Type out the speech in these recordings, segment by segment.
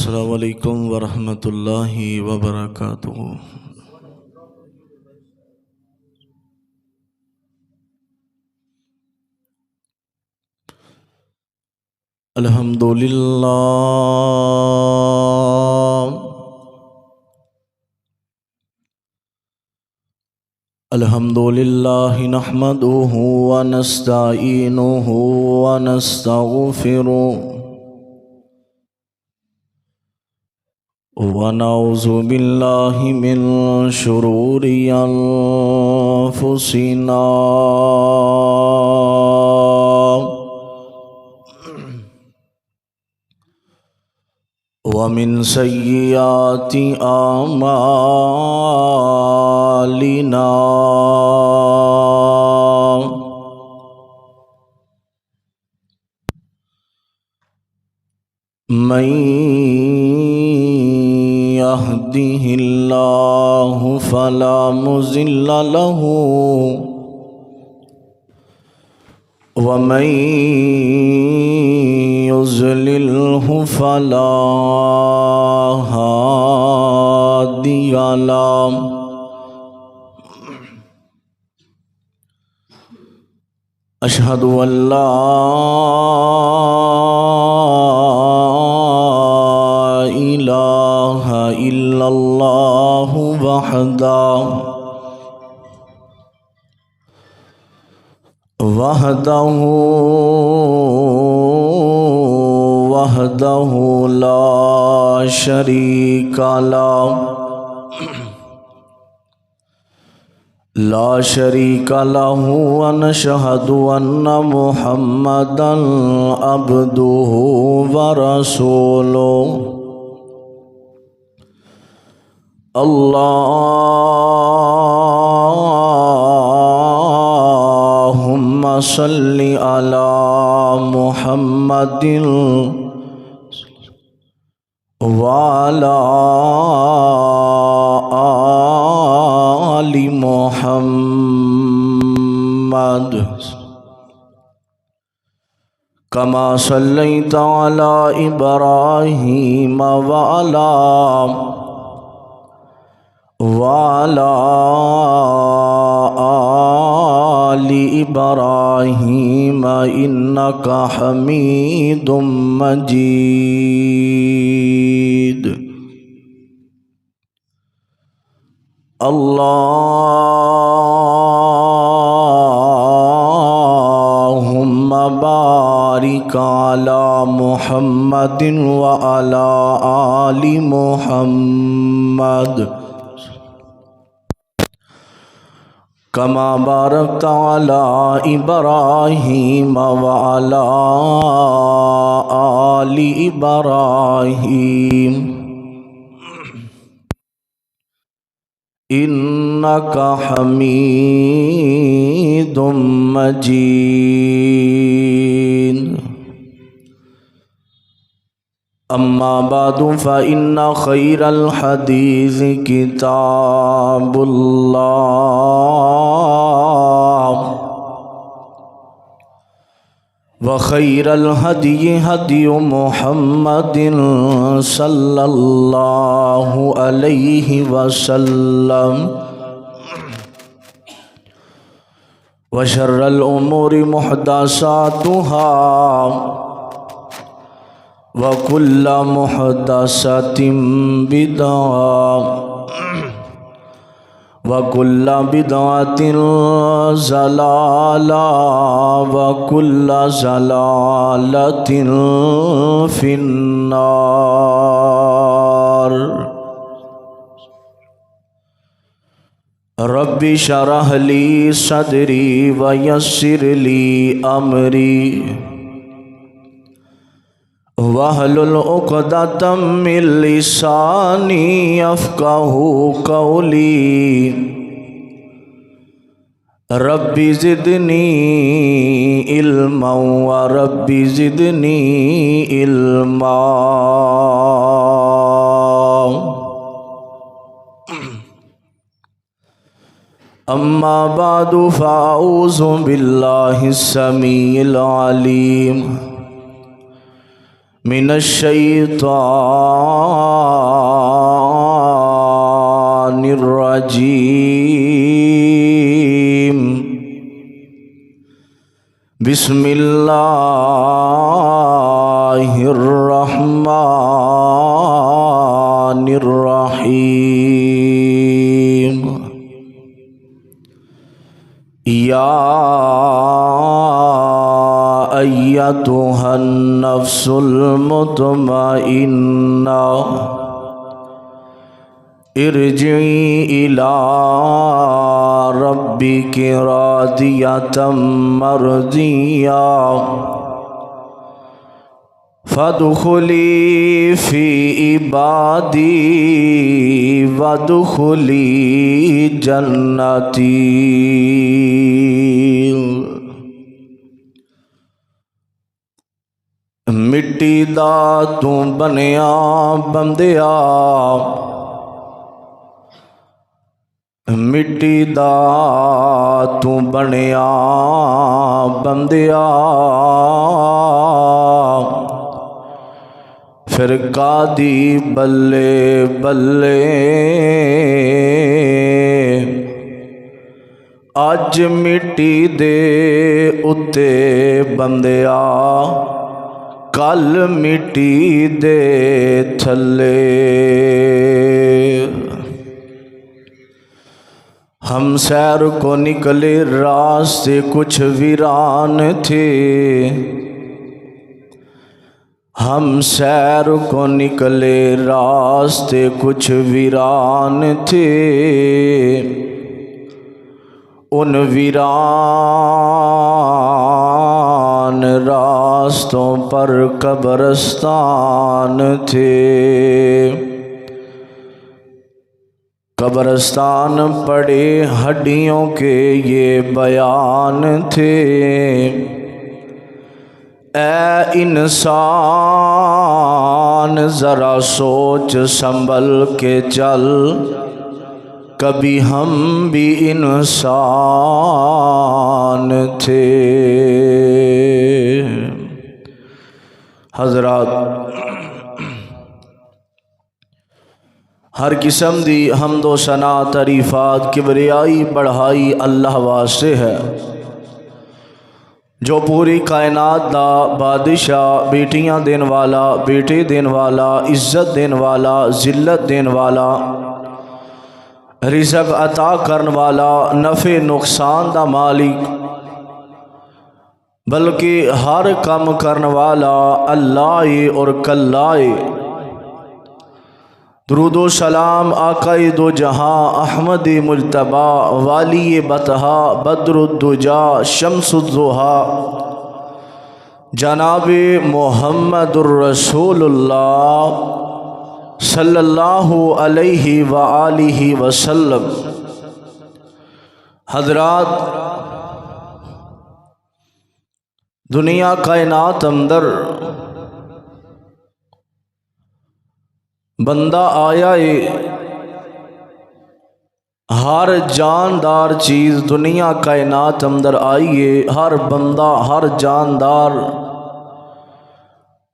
अस्सलामु अलैकुम वरहमतुल्लाहि वबरकातुहू। अल्हम्दुलिल्लाह नहमदुहू व नस्तईनुहु व नस्तगफिरुहु व नऊज़ु बिल्लाहि मिन शुरूरि अनफुसिना व मिन सय्यिआति आमालिना। मन यहदिहिल्लाहु फला मुज़िल्ल लहू व मन युज़लिल्हु फला हादिय लहु। अशहदु अल्ला इलाहा इल्लल्लाहु वहदहु ला शरीका लहू व नशहदु अन्ना मुहम्मदन अब्दुहु व रसूलुहु। अल्लाहुम्मा सल्लि अला मुहम्मदिन व अला आलि मुहम्मद कमा सल्लैता अला इब्राहीम व अला आलि इब्राहीम इन्नका हमीदुम मजीद। अल्लाहुम्मा बारिक अला मुहम्मदिन व अला आलि मुहम्मद कमा बारकता अला इब्राहीम व अला आलि इब्राहीम इन्नका हमीदुम मजीद। अम्मा बादु फ़इन्ना खैरल हदीस किताबुल्लाह व खैरल हदी हदी मुहम्मदिन सल्लल्लाहु अलैहि वसल्लम व शर्रल उमूरि मुहदसातुहा व कुल्ला मुहदसतिम बिदअह व कुल्ला बिदअतिन ज़लाला व कुल्ला ज़लालतिन फिन्नार। रब्बि शरह ली सदरी व यस्सिर ली अमरी वहलुल उक़दतम मिन लिसानी यफ़क़हू क़ौली। रब्बि ज़िदनी इल्मा व रब्बि ज़िदनी इल्मा। अम्मा बादु फ़अऊज़ु बिल्लाहिस समीइल अलीम मिनश्शैतानिर्रजीम। बिस्मिल्लाहिर्रहमानिर्रहीम। या अय्यतुहन नफ्सुल मुतमइन्ना इरजिई इला रब्बिकी रादियतम मर्दिया फदखुली फी इबादी वदखुली जन्नती। मिट्टी दा तू बनिया बंदिया, मिट्टी दा तू बनिया बंदिया, फिर कादी बल्ले बल्ले अज मिट्टी दे उत्ते बंदिया कल मिट्टी दे थल्ले। हम सैर को निकले रास्ते कुछ वीरान थे, हम सैर को निकले रास्ते कुछ वीरान थे, उन वीरान रास्तों पर कब्रिस्तान थे। कब्रिस्तान पड़े हड्डियों के ये बयान थे। ऐ इंसान ज़रा सोच संभल के चल, कभी हम भी इंसान थे। हज़रात, हर किस्म दी हम्दो सना तारीफ़ात किबरियाई बढ़ाई अल्लाह वास्ते है, जो पूरी कायनात दा बादशाह, बेटियां देन वाला, बेटे देन वाला, इज्जत देन वाला, जिल्लत देन वाला, रिज़्क़ अता करन वाला, नफ़े नुकसान दा मालिक, बल्कि हर काम करन वाला अल्लाह और कल्लाए। दुरूदो सलाम आकाए दो जहां अहमद मुज्तबा वाली बतहा बद्रुद्दुजा शम्सुद्दुहा जनाबे मुहम्मदुर रसूलुल्लाह सल्लल्लाहु अलैहि व आलिहि वसल्लम। हज़रात, दुनिया कायनात अंदर बंदा आया है, हर जानदार चीज़ दुनिया कायनात अंदर आई है। हर बंदा, हर जानदार,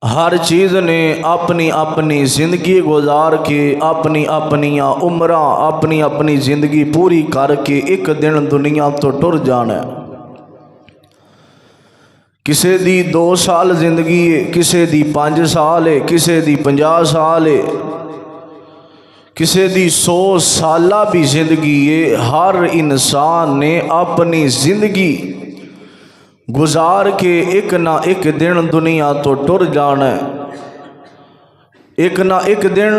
हर चीज़ ने अपनी अपनी ज़िंदगी गुजार के, अपनी अपनिया उम्रां, अपनी अपनी ज़िंदगी पूरी करके एक दिन दुनिया तो टुर जाना है। किसी दी 2 साल जिंदगी है, किसी दी 5 साल है, किसी दी 50 साल है, किसी दी 100 साला भी जिंदगी है। हर इंसान ने अपनी जिंदगी गुजार के एक ना एक दिन दुनिया तो टुर जाना है। एक ना एक दिन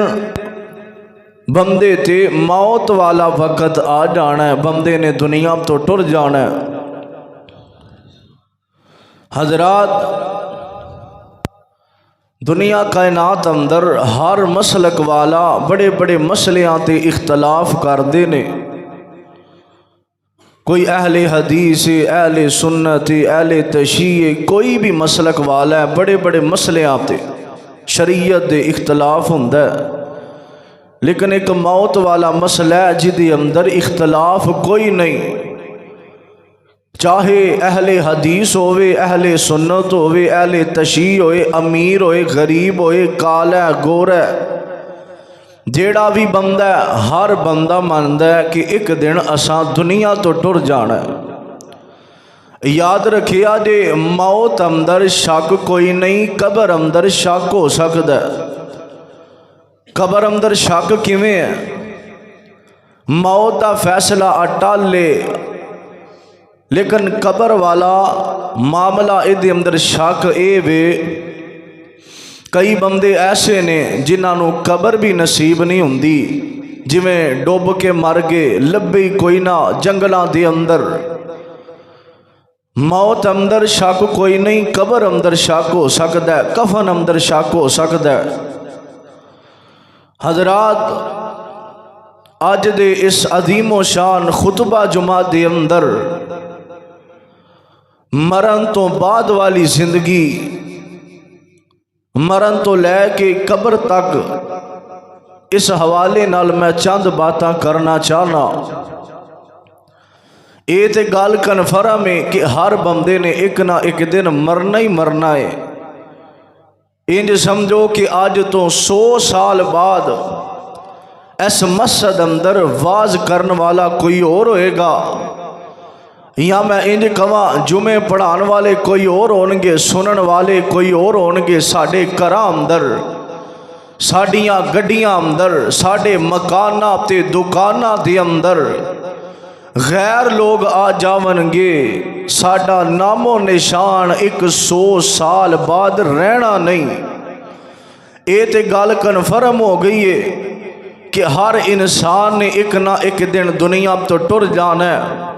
बंदे ते मौत वाला वक्त आ जाना है, बंदे ने दुनिया तो टुर जाना है। हजरात, दुनिया कायनात अंदर हर मसलक वाला बड़े बड़े मसलियां ते इख्तलाफ करते ने। कोई अहले हदीस, अहले सुन्नत, अहले तशीये, कोई भी मसलक वाला है, बड़े बड़े मसलियां ते शरीयत दे इख्तलाफ हुंदा है। लेकिन एक मौत वाला मसला है जिहदे अंदर इख्तलाफ कोई नहीं। चाहे अहले हदीस होवे, अहले सुन्नत होवे, अहले तशी होए, अमीर होए, गरीब होए, काला गोरा, जेड़ा भी बंदा है, हर बंदा मानता है कि एक दिन असां दुनिया तो टुर जाना है। याद रखिया जे मौत अंदर शक कोई नहीं, कबर अंदर शक हो सकता है। कबर अंदर शक किवें है? मौत का फैसला अटल है, लेकिन कबर वाला मामला इहदे अंदर शक ए वे, कई बंदे ऐसे ने जिन्हों कबर भी नसीब नहीं हुंदी, जिवें डुब के मर गए, लभे कोई ना जंगलों के अंदर। मौत अंदर शक कोई नहीं, कबर अंदर शक हो सकता है, कफन अंदर शक हो सकता है। हजरात, अज दे इस अजीमो शान खुतबा जुमा दे अंदर मरण तो बाद वाली जिंदगी, मरण तो लैके कबर तक, इस हवाले नाल मैं चंद बातां करना चाहना। ये तो गल कन्फर्म है कि हर बंदे ने एक ना एक दिन मरना ही मरना है। इंज समझो कि अज तो 100 साल बाद इस मस्जिद अंदर वाज करने वाला कोई और होएगा, या मैं इंज कहां जुमे पढ़ाने वाले कोई और होणगे, सुनन वाले कोई और होणगे। साडे घरां अंदर, साडियां गड्डियां अंदर, साडे मकानां ते दुकानां दे अंदर गैर लोग आ जावणगे। साडा नामो निशान 100 साल बाद रहना नहीं। ये तो गल कन्फर्म हो गई है कि हर इंसान ने एक ना एक दिन दुनिया तो टुर जाना है।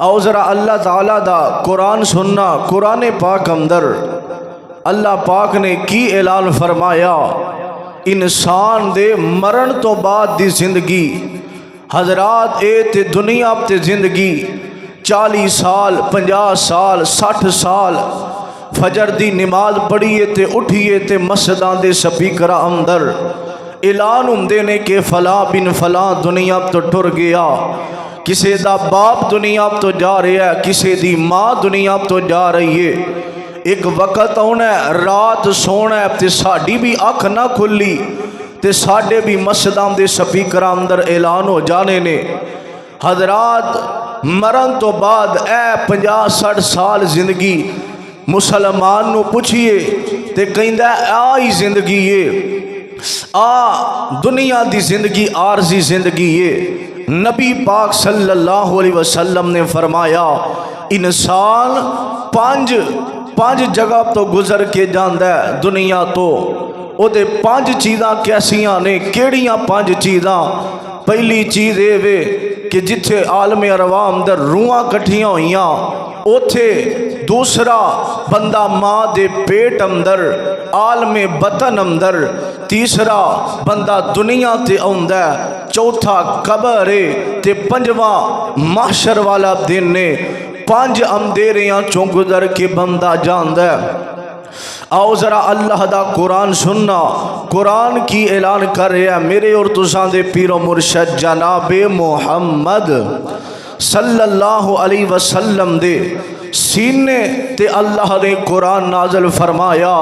आओ ज़रा अल्लाह ताला दा कुरान सुनना। कुरान पाक अंदर अल्लाह पाक ने की ऐलान फरमाया, इंसान दे मरण तो बाद दी जिंदगी। हजरात, ए ते दुनिया ते जिंदगी 40 साल, 50 साल, 60 साल फजर दी नमाज पढ़िए ते उठिए ते मस्जिदां दे स्पीकर अंदर ऐलान हुंदे ने कि फलां बिन फलां दुनिया तो टुर गया। किसी दा बाप दुनिया तो जा रहा है, किसी दी माँ दुनिया तो जा रही है। एक वक्त आना है, रात सोना है, ते साड़ी भी अख ना खुली ते साडे भी मस्जिदां दे स्पीकर अंदर ऐलान हो जाने ने। हजरात, मरण तो बाद ए 50-60 साल जिंदगी मुसलमान नू पुछिए ते कहंदा आ ही जिंदगी है, आ दुनिया दी जिंदगी आरजी जिंदगी है। नबी पाक सल्लल्लाहु अलैहि वसल्लम ने फरमाया, इंसान पांच जगह तो गुजर के जाता है दुनिया तो। ओदे 5 चीज़ां कैसियां ने? केड़ियां 5 चीज़ां? पहली चीज़ ये वे कि जिथे आलमे अरवा अंदर रूहां कट्ठियां हुईयां उथे दूसरा बंदा माँ दे पेट अंदर आलमे बतन अंदर, तीसरा बंदा दुनिया ते आउंदा, चौथा कबर है ते पंजवा माशर वाला दिन ने। 5 अंधेरियां चों गुजर के बंदा जांदा। आओ ज़रा अल्लाह दा कुरान सुनना। कुरान की ऐलान कर रहा है, मेरे और तुसां दे पीरो मुर्शद जनाबे मोहम्मद सल्लल्लाहु अलैहि वसल्लम दे सीने ते अल्लाह ने कुरान नाजल फरमाया,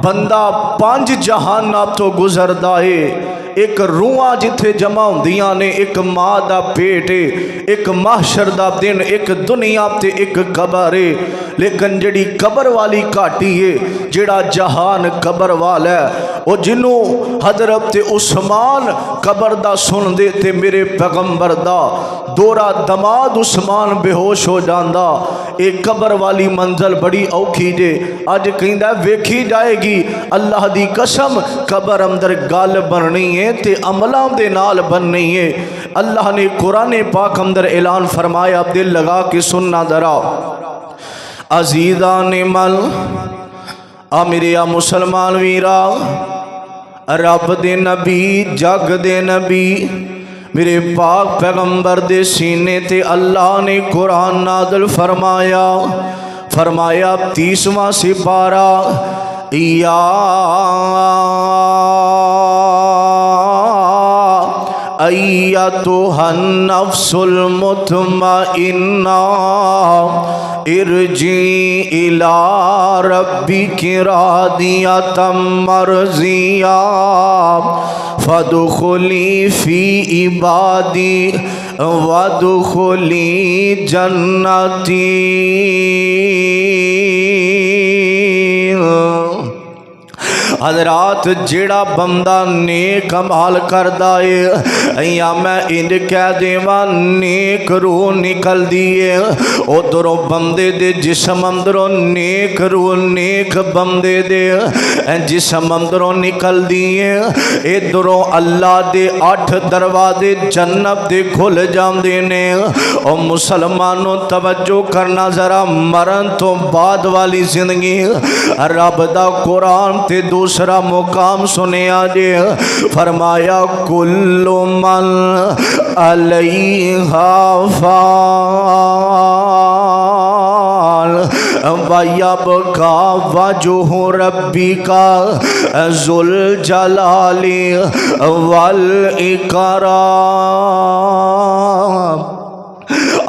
बंदा 5 जहाना तो गुजरदा है। एक रूहां जिथे जमा होंदियां ने, एक माँ दा पेट है, एक महशर दा दिन, एक दुनिया ते एक कबर है। लेकिन जड़ी कबर वाली घाटी है, जेड़ा जहान कबर वाला है, वो जिन्हों हजरत उस्मान कबर दा सुन दे ते मेरे पैगंबर दा दोरा दमाद उस्मान बेहोश हो जाता। एक कबर वाली मंजिल बड़ी औखी जे, अज कहंदा वेखी जाएगी। अल्लाह दी कसम, कबर अंदर गल बननी है ते अमलों दे नाल बननी है। अल्लाह ने कुरान पाक अंदर ऐलान फरमाया, दिल लगा के सुनना जरा। अजीज़ा ने मल आ मेरे आ मुसलमान वीरा, रब दे नबी, जग दे नबी, मेरे पाक पैगंबर दे सीने ते अल्लाह ने कुरान नाज़िल फरमाया। 30वां सिपारा, या अय्यतुहन नफ्सुल मुतमइन्ना इरजी इला रब्बिकी रादियतम मर्जिया फदखुली फी इबादी वदखुली जन्नती। हजरात जेड़ा बंदा नेक अमल करदा है या मैं इंज कह देवा नेक रूह निकलदी है उधरों बंदे दे जिस्म अंदरों नेक रूह नेक बंदे दे जिस्म अंदरों निकलदी है इधरों अल्लाह दे 8 दरवाजे जन्नत दे खुल जांदे ने। और मुसलमानों तवज्जो करना जरा मरण तो बाद वाली जिंदगी रब दा कुरान ते दूसरा मुकाम सुनिया जे फरमाया कुल्लु मन अलैहा फान वयबका वजहु रब्बिका जुल जलाली वल इकराम।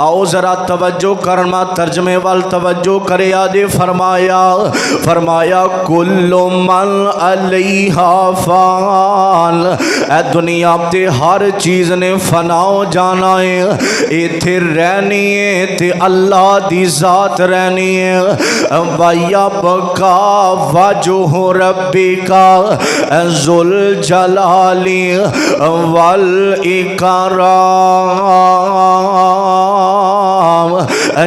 आओ जरा तवज्जो करना तर्जमे वाल तवज्जो करे आदे फरमाया कुल्लु मन अलैहा फान। ए दुनिया ते हर चीज़ ने फनाओ जाना है इत्थे रहनी है ते अल्लाह दी जात रहनी है। वयबका वजहु रब्बिका जुल जलाली वल इकराम।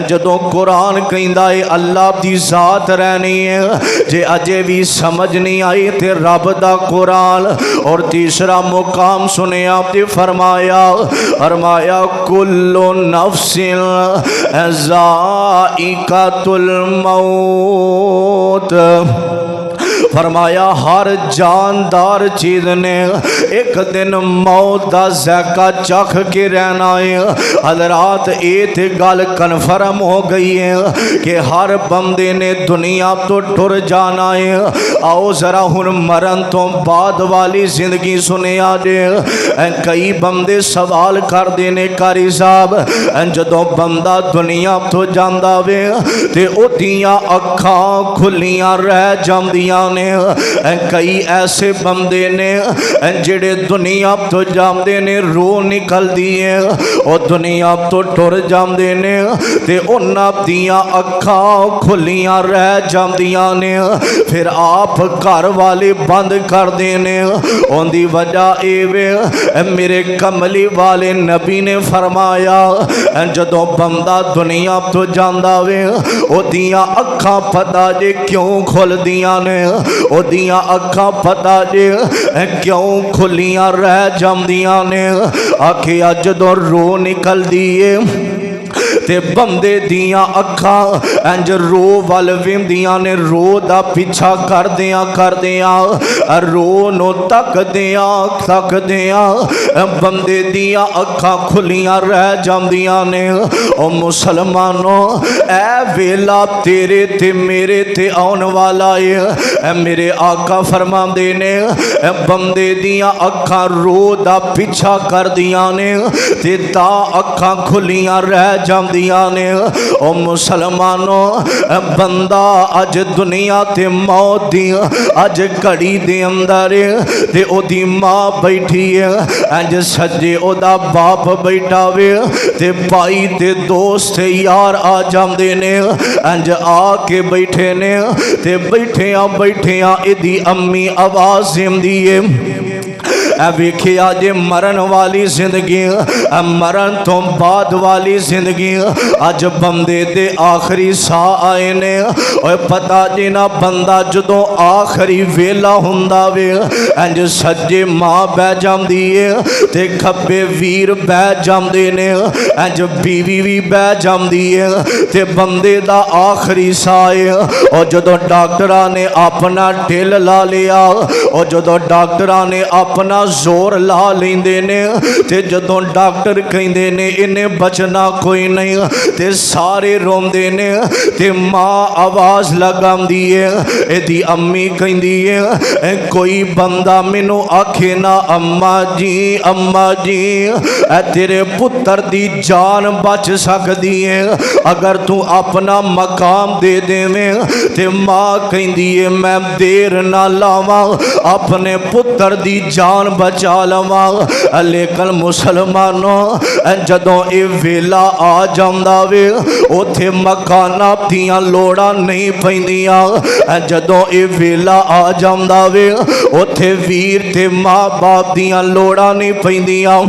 जदों कुरान कहंदा है अल्लाह दी जात रहनी है जे अजे भी समझ नहीं आई ते रब दा कुरान। और तीसरा मुकाम सुनिया ते फरमाया कुल्लु नफ्सिन ज़ाइक़ातुल मौत। फरमाया हर जानदार चीज़ ने एक दिन मौत का ज़ायका चख के रहना है। हज़रात ये तो गल कन्फर्म हो गई है कि हर बंदे ने दुनिया तो टुर जाना है। आओ ज़रा हुण मरण तो बाद वाली जिंदगी सुनिया जे। कई बंदे सवाल करते ने कारी साहब जदों बंदा दुनिया तो जांदा वे ते ओदियां अखां खुलियां रह जांदियां ने। कई ऐसे बंदे ने जेड़े दुनिया तो जाते ने रूह निकलती है और दुनिया तो टुर जाते ने ते उन्हां दियां अखां खुलियां रह जांदियां ने। फिर आप घर वाले बंद करते ने। उनकी वजह ये मेरे कमली वाले नबी ने फरमाया जदों बंदा दुनिया तो जाता वे ओदियां अखां पता जे क्यों खुलदियां ने ओदियां अखां पता जे क्यों खुलियां रह जांदियां ने। आखिया जदों रूह निकलदी है ते बंदे दियां अखां इंज रो वल वेंदियां ने। रो दा पीछा करदियां रो नो तकदियां बंदे दियां अखां खुलियां रह जांदियां ने। ओ मुसलमानों ए वेला तेरे ते मेरे ते आउण वाला है। मेरे आका फरमांदे ने बंदे दियां अखां रो दा पीछा करदियां ने ते ता अखां खुलियां रह जांदियां ने। ओ मुसलमानों बंदा अज दुनिया ते मौत दी अज घड़ी दे अंदर ते ओदी मां बैठी है इंज सज्जे ओदा बाप बैठा वे ते भाई ते दोस्त यार आ जांदे ने इंज आके बैठे ने ते बैठिया इदी अम्मी आवाज़ देंदी है वेखिया जे मरण वाली जिंदगी मरण तो बाद वाली जिंदगी अज बंदे दे आखिरी साह आए ने। और पता जी ना बंदा जदों आखिरी वेला हुंदा वे इंज सज्जे मां बह जांदी है ते खब्बे वीर बह जांदे ने इंज बीवी भी बह जांदी है ते बंदे दा आखिरी साह है। और जदों डॉक्टरां ने अपना ढिल ला लिया और जदों डॉक्टरां ने अपना जोर ला लेंदे ने ते जदों डॉक्टर कहंदे ने इन्हें बचना कोई नहीं ते सारे रोंदे ने ते माँ आवाज़ लगांदी है एदी अम्मी कहंदी है कोई बंदा मैनू आखे ना अम्मा जी ए तेरे पुत्र दी जान बच सकदी है अगर तू अपना मकाम दे देवें ते माँ कहंदी है मैं देर ना लावा अपने पुत्र दी जान बचा लवा। लेकिन मुसलमानों जदों ये वेला आ जांदा वे उथे मकाना दियां लोड़ां नहीं पैंदियां जदों ये वेला आ जांदा वे उथे वीर ते माँ बाप दियां लोड़ां नहीं पैंदियां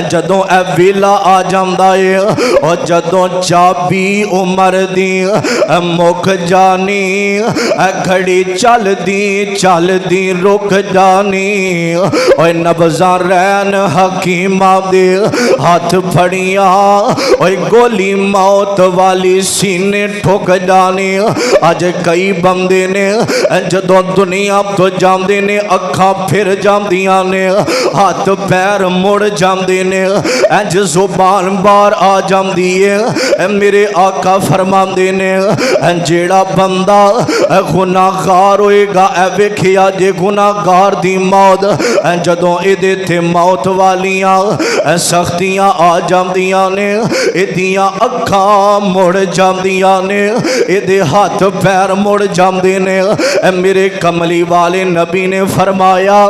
जदों ए वेला आ जांदा है और जदों चाबी उमर दी मुक जानी घड़ी चलदी रुक जानी और नब्ज़ां रैन हकीमा दे हाथ फड़िया और गोली मौत वाली सीने ठुक जानी। अज कई बंदे ने जदों दुनिया तो जांदे ने अखां फिर जांदियां ने हाथ पैर मुड़ जांदे ने इंज जुबान बार आ जाती है। मेरे आका फरमांदे ने जेड़ा बंदा गुनाहगार होएगा वेखिया जे गुनाहगार दी मौत जदों इहदे ते मौत वालियां सख्तियां आ जांदियां ने इहदियां अखां मुड़ जांदियां ने इहदे हाथ पैर मुड़ जांदे ने। मेरे कमली वाले नबी ने फरमाया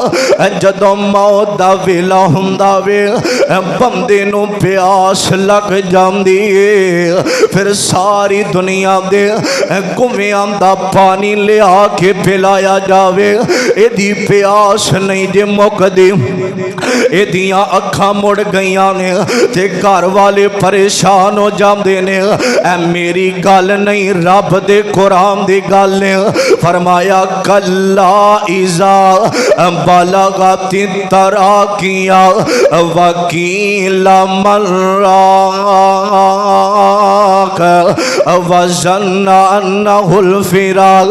जदों मौत दा वेला हुंदा वे बंदे नूं प्यास लग जांदी है फिर सारी दुनिया दे कुएं दा पानी लिया के पिलाया जावे इहदी प्यास नहीं जे मुकदी। इहदियां अखां मुड़ गईयां ने ते घर वाले परेशान हो जांदे ने मेरी गल नहीं रब दे कुरान दी गल ने फरमाया कल्ला इज़ा बलगति तराकिया वकील मर्राक वज़न्ना अन्नहुल फिराक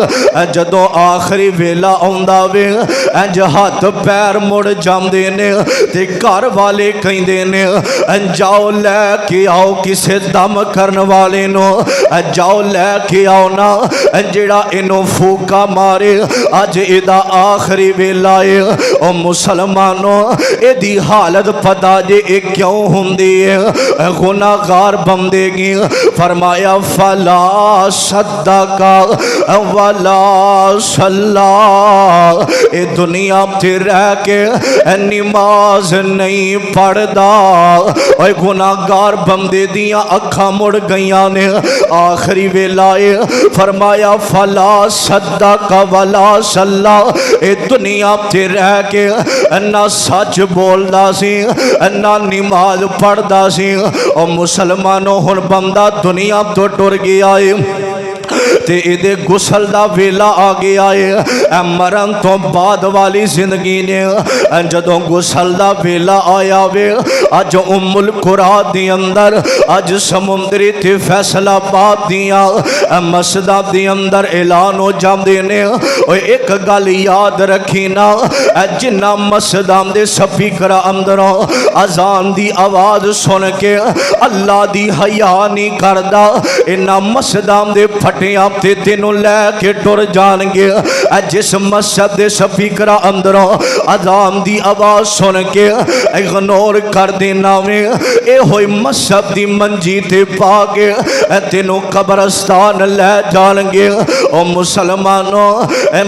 जदों आखिरी वेला आउंदा वे इंज हाथ पैर मुड़ जांदे ने ते घर वाले कहंदे ने जाओ लैके आओ किसे दम करन वाले नो जाओ लैके आओ ना जेड़ा इनू फूका मारे अज इहदा आखिरी वेला है। ओ मुसलमानों इहदी हालत पता जे क्यों हुंदी है गुनाहगार बंदे की फरमाया फला सद्दका वला सल्ला ए दुनिया ते रह के नमाज नहीं पढ़दा और गुनाहगार बंदे दियां अखां मुड़ गईयां ने आखिरी वेला है फरमाया फला सद्दका वला सल्ला ए दुनिया ते रह के ना सच बोलदा सी ना नमाज पढ़दा सी। और मुसलमानों हुण बंदा दुनिया तो टुर गया है ते इहदे गुसल दा वेला आ गया है मरण तो बाद वाली जिंदगी ने जदों गुसल दा वेला आया वे अज उम्मुल कुरा दे अंदर अज समुंदरी ते फैसलाबाद दियां मस्जिदां दे अंदर ऐलान हो जांदे ने। ओए एक गल याद रखी ना जिन्ना मस्जिदां दे स्पीकर अंदरों अजान दी आवाज़ सुन के अल्लाह दी हया नहीं करदा इन्ना मस्जिदां दे फटियां ते तेनों लैके टुर जाएंगे। जिस मस्जिद के स्पीकर अंदरों अजान की आवाज़ सुन के इग्नोर कर देना वे ये होई मस्जिद की मंजी ते पा के तेनों कब्रस्तान लै जाएंगे। और मुसलमानों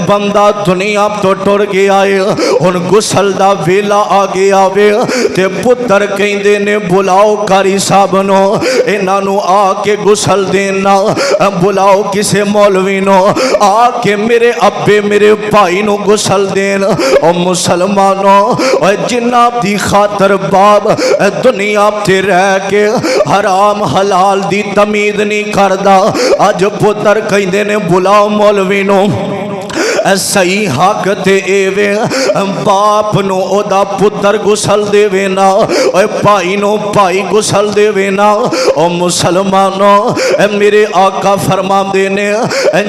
बंदा दुनिया तो टुर गया है हुण गुसल दा वेला आ गया वे ते पुत्र कहंदे ने बुलाओ कारी साहब नो इन्हां नूं आके गुसल देना बुलाओ किसे मौलवी नो आके मेरे अब्बे मेरे भाई नो गुसल देन। और मुसलमानों और जिन्ना दी खातर बाप दुनिया ते रह के हराम हलाल दी तमीद नहीं करदा अज पुत्र कहंदे ने बुलाओ मौलवी नो सही हक ते एवे बाप नो ओदा पुत्र गुसल देवे ना, भाई नो भाई गुसल देवे ना। ओ मुसलमानो मेरे आका फरमांदे ने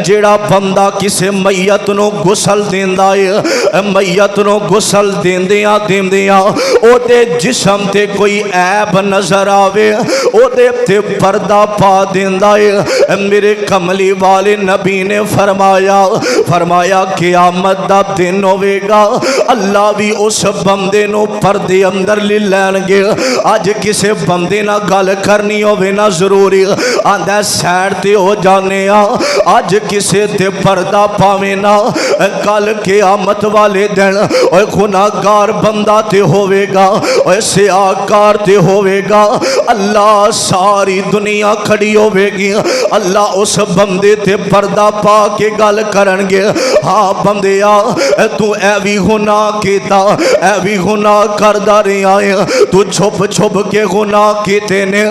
जेड़ा बंदा किसे मैयत नो गुसल देंदा है, मैयत नो गुसल देंदियां देंदियां ओदे जिस्म ते कोई ऐब नजर आवे ओदे ते पर्दा पा देंदा है। मेरे कमली वाले नबी ने फरमाया क़यामत दा दिन होवेगा, अल्लाह भी उस बंदे नो पर्दे अंदर ले लैणगे। अज किसे बंदे नाल गल करनी होवे ना जरूरी आंदा सैड ते हो जाने अज किसे ते पर्दा पावे ना, कल क़यामत वाले दिन ओए गुनाहगार बंदा ते होवेगा, ओए सियाकार ते होवेगा। अल्लाह सारी दुनिया खड़ी होवेगी, अल्लाह उस बंदे ते पर्दा पा के गल करनगे। हाँ बंदिया तू ऐ भी गुनाह कीता, ऐ भी गुनाह करदा रहा है, तू छुप छुप के गुनाह कीते ने।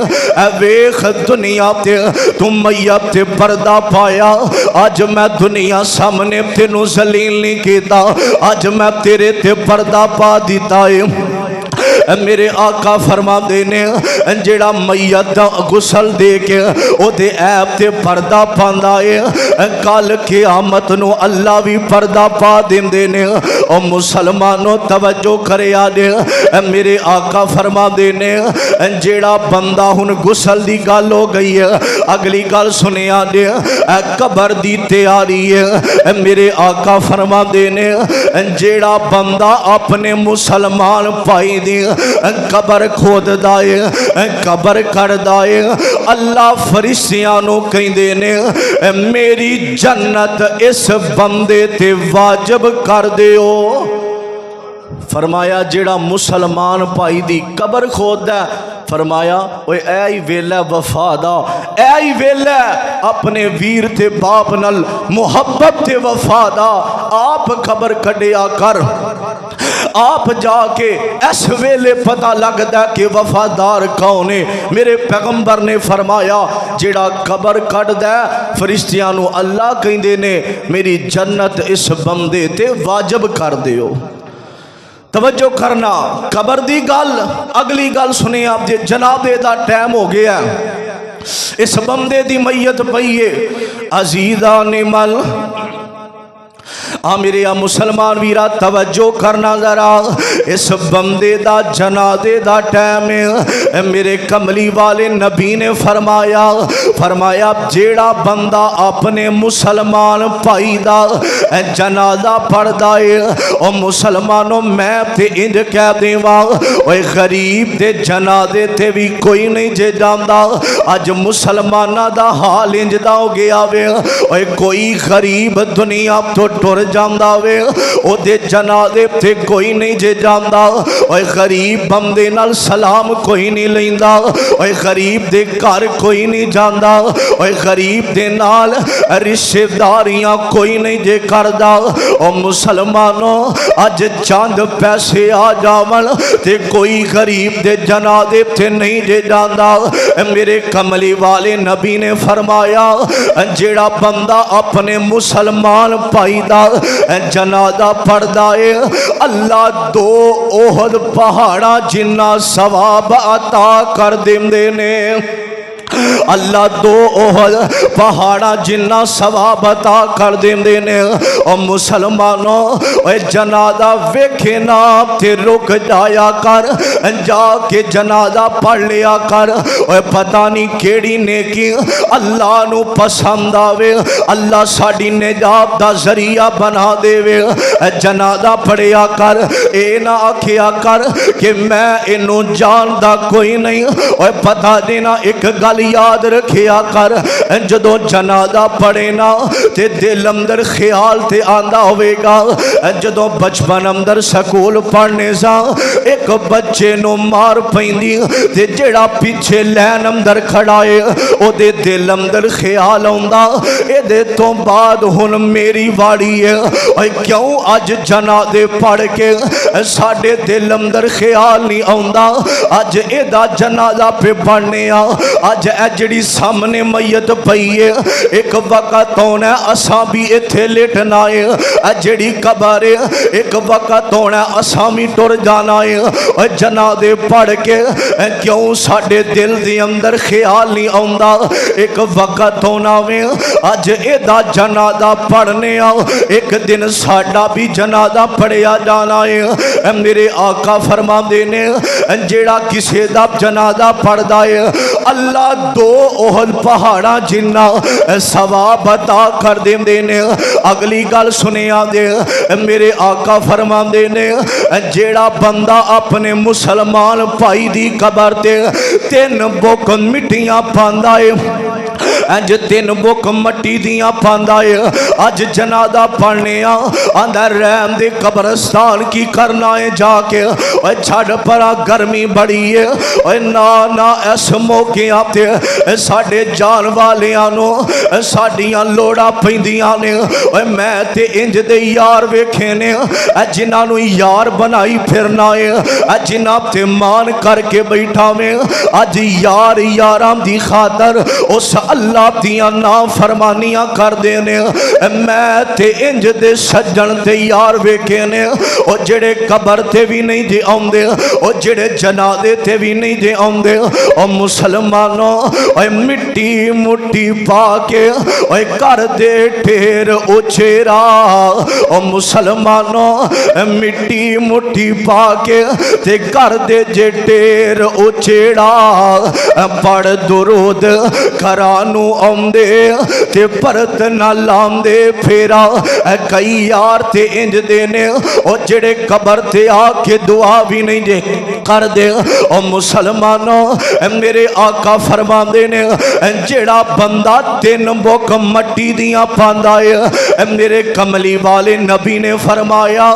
वेख दुनिया ते तू मैयत ते पर्दा पाया, अज मैं दुनिया सामने तेनू जलील नहीं कीता, अज मैं तेरे ते पर्दा पा दिता है। मेरे आका फरमाते ने जेड़ा मैयत दा गुसल दे के ओदे ऐब ते पर्दा पांदा है, कल क़यामत नू अल्लाह भी पर्दा पा देंदे ने। ओ मुसलमानों तवज्जो करिया जे, मेरे आका फरमाते ने जेड़ा बंदा हुन गुसल दी गल हो गई है, अगली गल सुनिया जे कबर दी तैयारी है। मेरे आका फरमाते ने जेड़ा बंदा अपने मुसलमान भाई दी कबर खोददा है, कबर करदा है, अल्लाह फरिश्तियां नू कहंदे ने मेरी जन्नत इस बंदे ते वाजिब कर दियो। फरमाया जेड़ा मुसलमान भाई दी कबर खोददा, फरमाया ओए ऐ ही वेला वफा दा, ऐ ही वेला अपने वीर ते बाप नाल मुहब्बत ते वफा दा। आप खबर कढ़िया कर, आप जाके इस वेले पता लगता कि वफादार कौन है। मेरे पैगंबर ने फरमाया जेड़ा कबर कढ़दा फरिश्तियां नू अल्लाह कहंदे ने मेरी जन्नत इस बंदे ते वाजिब कर दियो। तवज्जो करना, कबर दी गल। अगली गल सुने आप जे जनाबे दा टाइम हो गया, इस बंदे दी मैयत पई है, अजीजा ने मल मेरे आ मुसलमान वीरा तवज्जो करना जरा, इस बंदे दा जनादे दा टाइम है। मेरे कमली वाले नबी ने फरमाया जेड़ा बंदा अपने मुसलमान भाई दा जनाजा पढ़दा है, ओ मुसलमानों मैं ते इंज कह देवां ओए गरीब दे जनाजे ते भी कोई नहीं जे जांदा। अज मुसलमाना दा हाल इंज दा हो गया वे, ओए कोई गरीब दुनिया तो टुर जांदा वे, ओदे जनाजे ते कोई नहीं जे जांदा। ओए गरीब बंदे नाल सलाम कोई नहीं लैंदा, ओए गरीब दे घर कोई नहीं जांदा, ओए गरीब दे नाल रिश्तेदारियां कोई नहीं जे करदा। ओ मुसलमानों अज चंद पैसे आ जावन ते कोई गरीब दे जनाजे ते नहीं जे जांदा। मेरे कमली वाले नबी ने फरमाया जेड़ा बंदा अपने मुसलमान भाई दा जनाजा पढ़दा है, अल्लाह 2 ओहद पहाड़ा जिन्ना सवाब अता कर देंदे ने। अल्लाह 2 ओहद पहाड़ा जिन्ना सवाब अता कर देंदे ने। और मुसलमानों ओए जनाजा वेखे ना ते रुक जाया कर, जाके जनाजा पढ़ लिया कर। ओए पता नहीं केड़ी नेकी अल्लाह नू पसंद आवे, अल्लाह साडी निजात दा जरिया बना देवे। जनाजा पढ़िया कर, ए ना आखिया कर कि मैं इनू जानदा कोई नहीं। ओए पता देना एक गल याद रखिया कर, जदों जनाजा पढ़े ना ते दिल अंदर ख्याल ते आंदा होवेगा। जदों बचपन अंदर स्कूल पढ़ने सा एक बच्चे नु मार पैंदी ते जेड़ा पीछे लैन अंदर खड़ा है ओदे दिल अंदर ख्याल आउंदा एदे तो बाद हुन मेरी वाड़ी है। ओए क्यों अज जनाजे पढ़ के साडे दिल अंदर ख्याल नहीं आउंदा, अज एदा जनाजा पे पढ़ने आ, अज अज जिहड़ी सामने मैयत पई है एक वक्त होना असां भी इत्थे लेटना है। जिहड़ी कबर है एक वक्त होना असां भी टुर जाना है। जनादे पढ़ के क्यों साडे दिल दे अंदर ख्याल नहीं आउंदा एक वक्त होना वे अज एदा जनादा पढ़ने आओ एक दिन साडा भी जनादा पढ़िया जाना है। मेरे आका फरमांदे ने जेड़ा किसे दा जनादा पढ़दा है अल्लाह दो ओहद पहाड़ा जिन्ना सवाब अता कर देंदे ने। अगली गल सुनिया दे मेरे आका फरमांदे ने जेड़ा बंदा अपने मुसलमान भाई दी कबर ते 3 बुक मिट्टियां पांदा है अंज 3 बुक मट्टी दियां पांदा है। अज जनादा पढ़ने आंदा रैम दे कब्रस्तान की करना है जाके छड़ परा गर्मी बड़ी है ना ना इस मौके आते साडे जान वालियां नो साडियां लोड़ा पैंदियां ने। मैं ते इंज दे यार वेखे ने जिन्हां नूं यार बनाई फिरना है जिन्हां ते मान करके बैठा में अज यार यारां दी खातर उस अल्लाह दियां ना फरमानियां कर देने। मैं ते इंज दे सज्जन ते यार वेखे ने ओ जेड़े कबर ते भी नहीं जे आउंदे ओ जेड़े जनादे ते भी नहीं जे आउंदे। ओ मुसलमानों ओ मिट्टी मुट्टी पा के ओ कर दे ढेर उछेरा। ओ मुसलमानों मिट्टी मुट्टी पा के ते कर दे जे ढेर उछेड़ा। पढ़ दुरूद करानू आउंदे ते परत ना लांदे फेरा। कई यार ते इंज दे ने ओ जेड़े कबर ते आके दुआ भी नहीं दे कर दे। ओ मुसलमानों मेरे आका फरमांदे ने जेड़ा बंदा 3 बुक मट्टी दियां पांदा है मेरे कमली वाले नबी ने फरमाया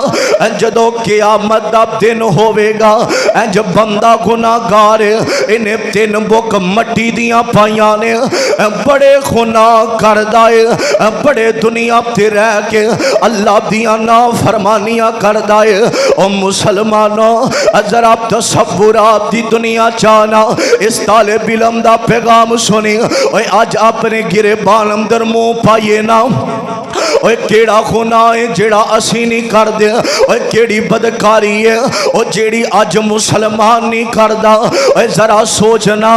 जदों क़यामत दा दिन होवेगा इंज बंदा गुनाहगार इन्हें 3 बुक मट्टी दियां पाइयां ने बड़े गुनाह करदा है बड़े दुनिया ते रह के अल्लाह दियां ना फरमानियां करदा है। ओ मुसलमानों जरा तसव्वुरात दी दुनिया चाना इस तालिब इल्म दा पैगाम सुनी अज अपने गिरेबान अंदर मुंह पाइए ना ओए केड़ा गुनाह है जेड़ा असी नहीं करदे ओए केड़ी बदकारी है ओ जेड़ी अज मुसलमान नहीं करदा। ओए जरा सोचना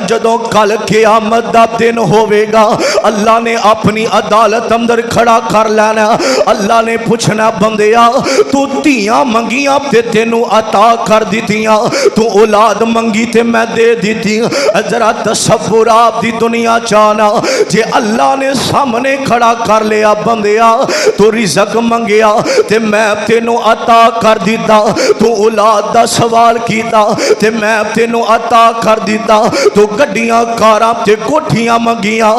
जदों कल क़यामत दा दिन होवेगा अल्लाह ने अपनी अदालत अंदर खड़ा कर लेना। अल्लाह ने पूछना बंदिया तू धीयां मंगियां ते तेनू अता कर दित्तियां तू औलाद मंगी ते मैं दे दित्ती। जरा तसव्वुरात दी दुनिया चाना जे अल्लाह ने सामने खड़ा कर लिया बंदिया तू रिज़्क मंगिया ते मैं तेनू अता कर दिता। तू औलाद दा सवाल कीता ते मैं तेनू अता कर दिता। तू गड्डियां कारां ते कोठियां मंगियां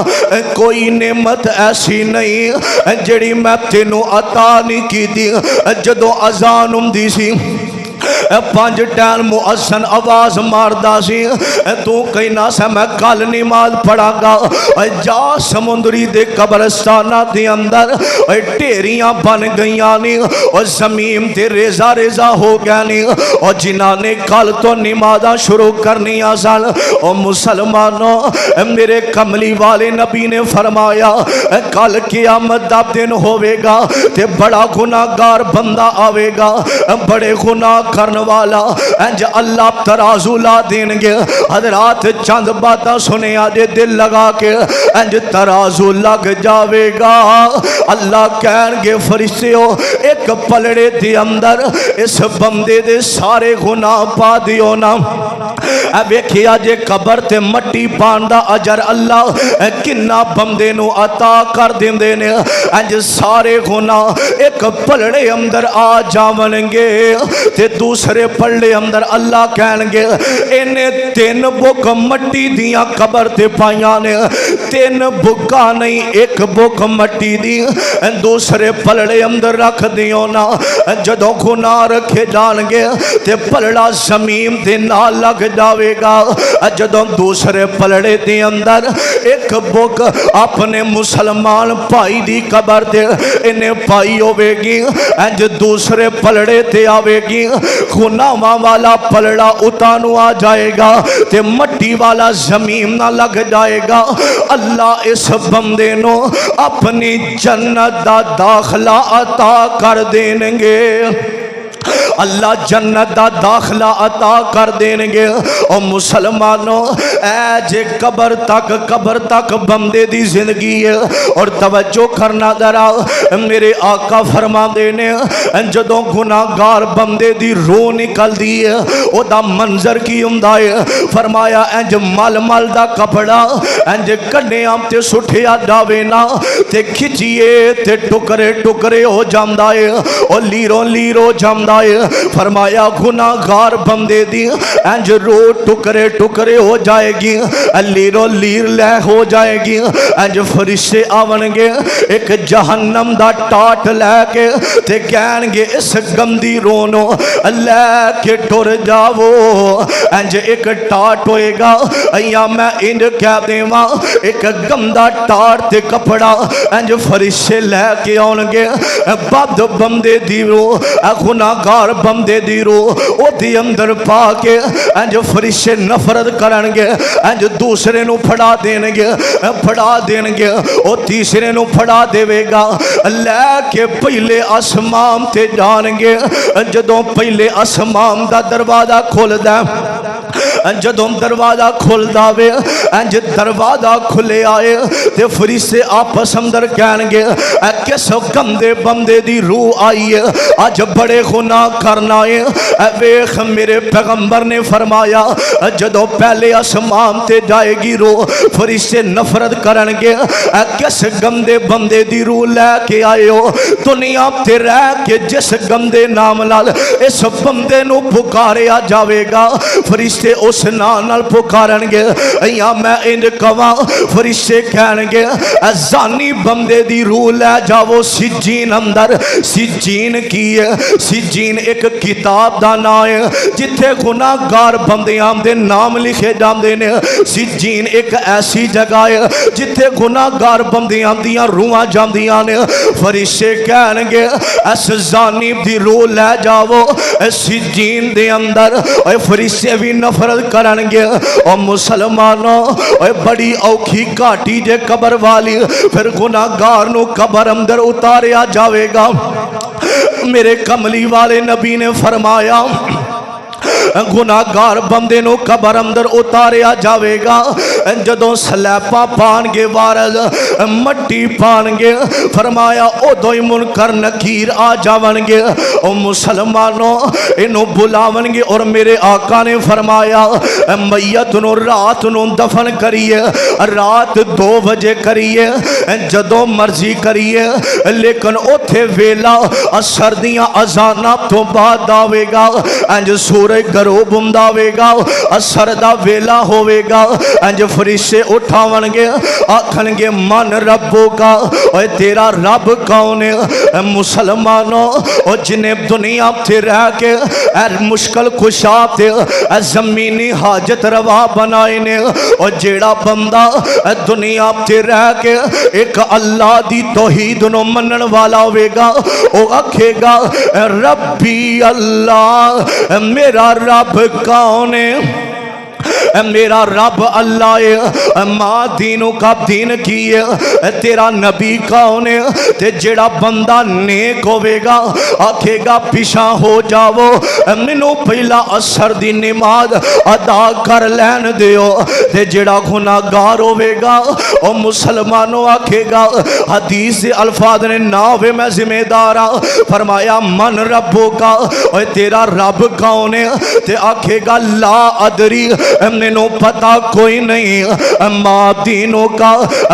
कोई नेमत ऐसी नहीं जेड़ी मैं तेनू अता नहीं कीती। जदों अजान हुंदी सी 5 टाइम मुअज्जिन आवाज मारदा सी तू कहना सा मैं कल नमाज पढ़ागा। जा समुंदरी दे कब्रस्ताना दे अंदर ढेरियां बन गईयां नी और जमीन ते रेजा रेजा हो गया नी और जिन्हां ने कल तो नमाज़ां शुरू करनियां सन। और मुसलमानों मेरे कमली वाले नबी ने फरमाया कल क़यामत दा दिन होवेगा ते बड़ा गुनाहगार बंदा आवेगा बड़े गुनाह करने वाला इंज अल्लाह तराजू ला देंगे। हजरात चंद बातें सुने आजे दिल लगा के इंज तराजू लग जाएगा। अल्लाह कहेंगे फरिश्तियों एक पलड़े दे अंदर इस बंदे दे सारे गुनाह पा दियो ना। वेखिया जे कबर ते मट्टी पान दा अजर अल्लाह किन्ना बंदे नू अता कर देंदे ने। इंज सारे गुनाह एक पलड़े अंदर आ जावणगे ते दूसरे पल्ले अंदर अल्लाह कहेंगे इन्हें 3 बुक मट्टी दियां कबर ते पाइयां ने। 3 बुका नहीं एक बुक मट्टी दी दूसरे पलड़े अंदर रख दियो ना। जदों गुनाह रखे जाएंगे ते पलड़ा जमीन दे नाल लग जाएगा। जदों दूसरे पलड़े दे अंदर एक बुक अपने मुसलमान भाई दी कबर ते इन्हें पाई होवेगी इंज दूसरे पलड़े ते आवेगी। गुनाहां वाला पलड़ा उतानू आ जाएगा ते मट्टी वाला जमीन ना लग जाएगा। अल्लाह इस बंदे नो अपनी जन्नत दा दाखला अता कर देंगे। अल्लाह जन्नत दा दाखला अता कर देंगे। और मुसलमानों ऐ जे कबर तक बंदे दी जिंदगी है। और तवज्जो करना जरा, मेरे आका फरमाते ने जदों गुनाहगार बंदे दी रूह निकलदी है ओदा मंजर की हुंदा है। फरमाया इंज मल मल दा कपड़ा इंज कन्नियां ते सुठिया जावे ना ते खिचिए ते टुकड़े टुकड़े हो जांदा है और लीरो लीरो जांदा है। फरमाया गुनाहगार बंदे दी इंज रो टुकड़े टुकड़े हो जाएगी, लीरो लीर लै हो जाएगी। इंज फरिश्ते आवणगे एक जहन्नम दा टाट लैके ते कहणगे इस गंदी रोनो लैके टुर जावो। इंज एक टाट होएगा या मैं इंज कह देवां एक गंदा टाट ते कपड़ा इंज फरिश्ते लैके आउणगे। बद बंदे दी रो गुनाहगार बंदे दी रूह ओदे अंदर पा के इंज फरिश्ते नफरत करनगे। इंज दूसरे नू फड़ा देणगे और तीसरे नू फड़ा देवेगा लैके पहले आसमान ते जाणगे। जदों पहले आसमान दा दरवाजा खुलदा, जदों दरवाजा खुलदा वे इंज दरवाजा खुले आए ते फरिश्ते आपस अंदर कहणगे किस गंदे बंदे दी रूह आई है, अज बड़े गुनाह करना है। वेख मेरे पैगंबर ने फरमाया जदों पहले आसमान ते जाएगी रूह फरिश्ते नफरत करनगे किस गंदे बंदे दी रूह लैके आए हो दुनिया ते रह के जिस गंदे नाम नाल इस बंदे नू पुकारिया जावेगा फरिश्ते उस नाम नाल पुकारनगे। या मैं इंज कवां फरिश्ते कहणगे जानी बंदे दी रूह लै जावो सिज्जीन अंदर। सिज्जीन की है? सिज्जीन एक किताब दा नाम है जिथे गुनाहगार बंदियां दे नाम लिखे जाते ने। सिज्जीन एक ऐसी जगह है जिथे गुनाहगार बंदियां दियां रूहां जांदियां ने। फरिश्ते कहणगे इस जानी दी रूह लै जावो सिज्जीन दे अंदर। फरिश्ते भी नफरत करनगे। और मुसलमानों बड़ी औखी घाटी जे कबर वाली, फिर गुनाहगार नू कबर अंदर उतारिया जावेगा। मेरे कमली वाले नबी ने फरमाया गुनाहगार बंदे नू कबर अंदर उतारिया जावेगा। जदों सलैपा पाणगे वारद मट्टी पाणगे फरमाया उदों ही मुनकर नकीर आ जावणगे। ओ मुसलमानों इनू बुलावणगे। और मेरे आका ने फरमाया मैयत नू रात नू दफन करिए, रात 2 बजे करिए, जदों मर्जी करिए, लेकिन उथे वेला सर्दियां अजाना तो बाद आवेगा। इंज सूरज गरूब हुंदा वेगा, असर दा वेला होवेगा। इंज फरिश्ते उठावणगे आखणगे मन रब्बो का, ओए तेरा रब कौन है? मुसलमानों और जिन्हें दुनिया ते रह के मुश्किल कुशा ते जमीनी हाजत रवा बनाए ने। और जेड़ा बंदा दुनिया ते रह के एक अल्लाह दी तौहीद नूं मनण वाला होवेगा वो आखेगा रब्बी अल्लाह, मेरा रब कौन है? मेरा रब अल्लाह है। माँ दीनों का दीन की है, तेरा नबी कौन है? ते जेड़ा बंदा नेक होवेगा आखेगा पिछा हो जावो, मैनू पहला असर दी नमाज अदा कर लैन दियो। ते जेड़ा गुनाहगार होवेगा ओ मुसलमानों आखेगा हदीस दे अल्फाज ने ना होवे मैं जिम्मेदार हाँ। फरमाया मन रब्बो का, ओए तेरा रब कौन है? ते आखेगा ला अदरी, मैनू पता कोई नहीं। माँ दीनों का,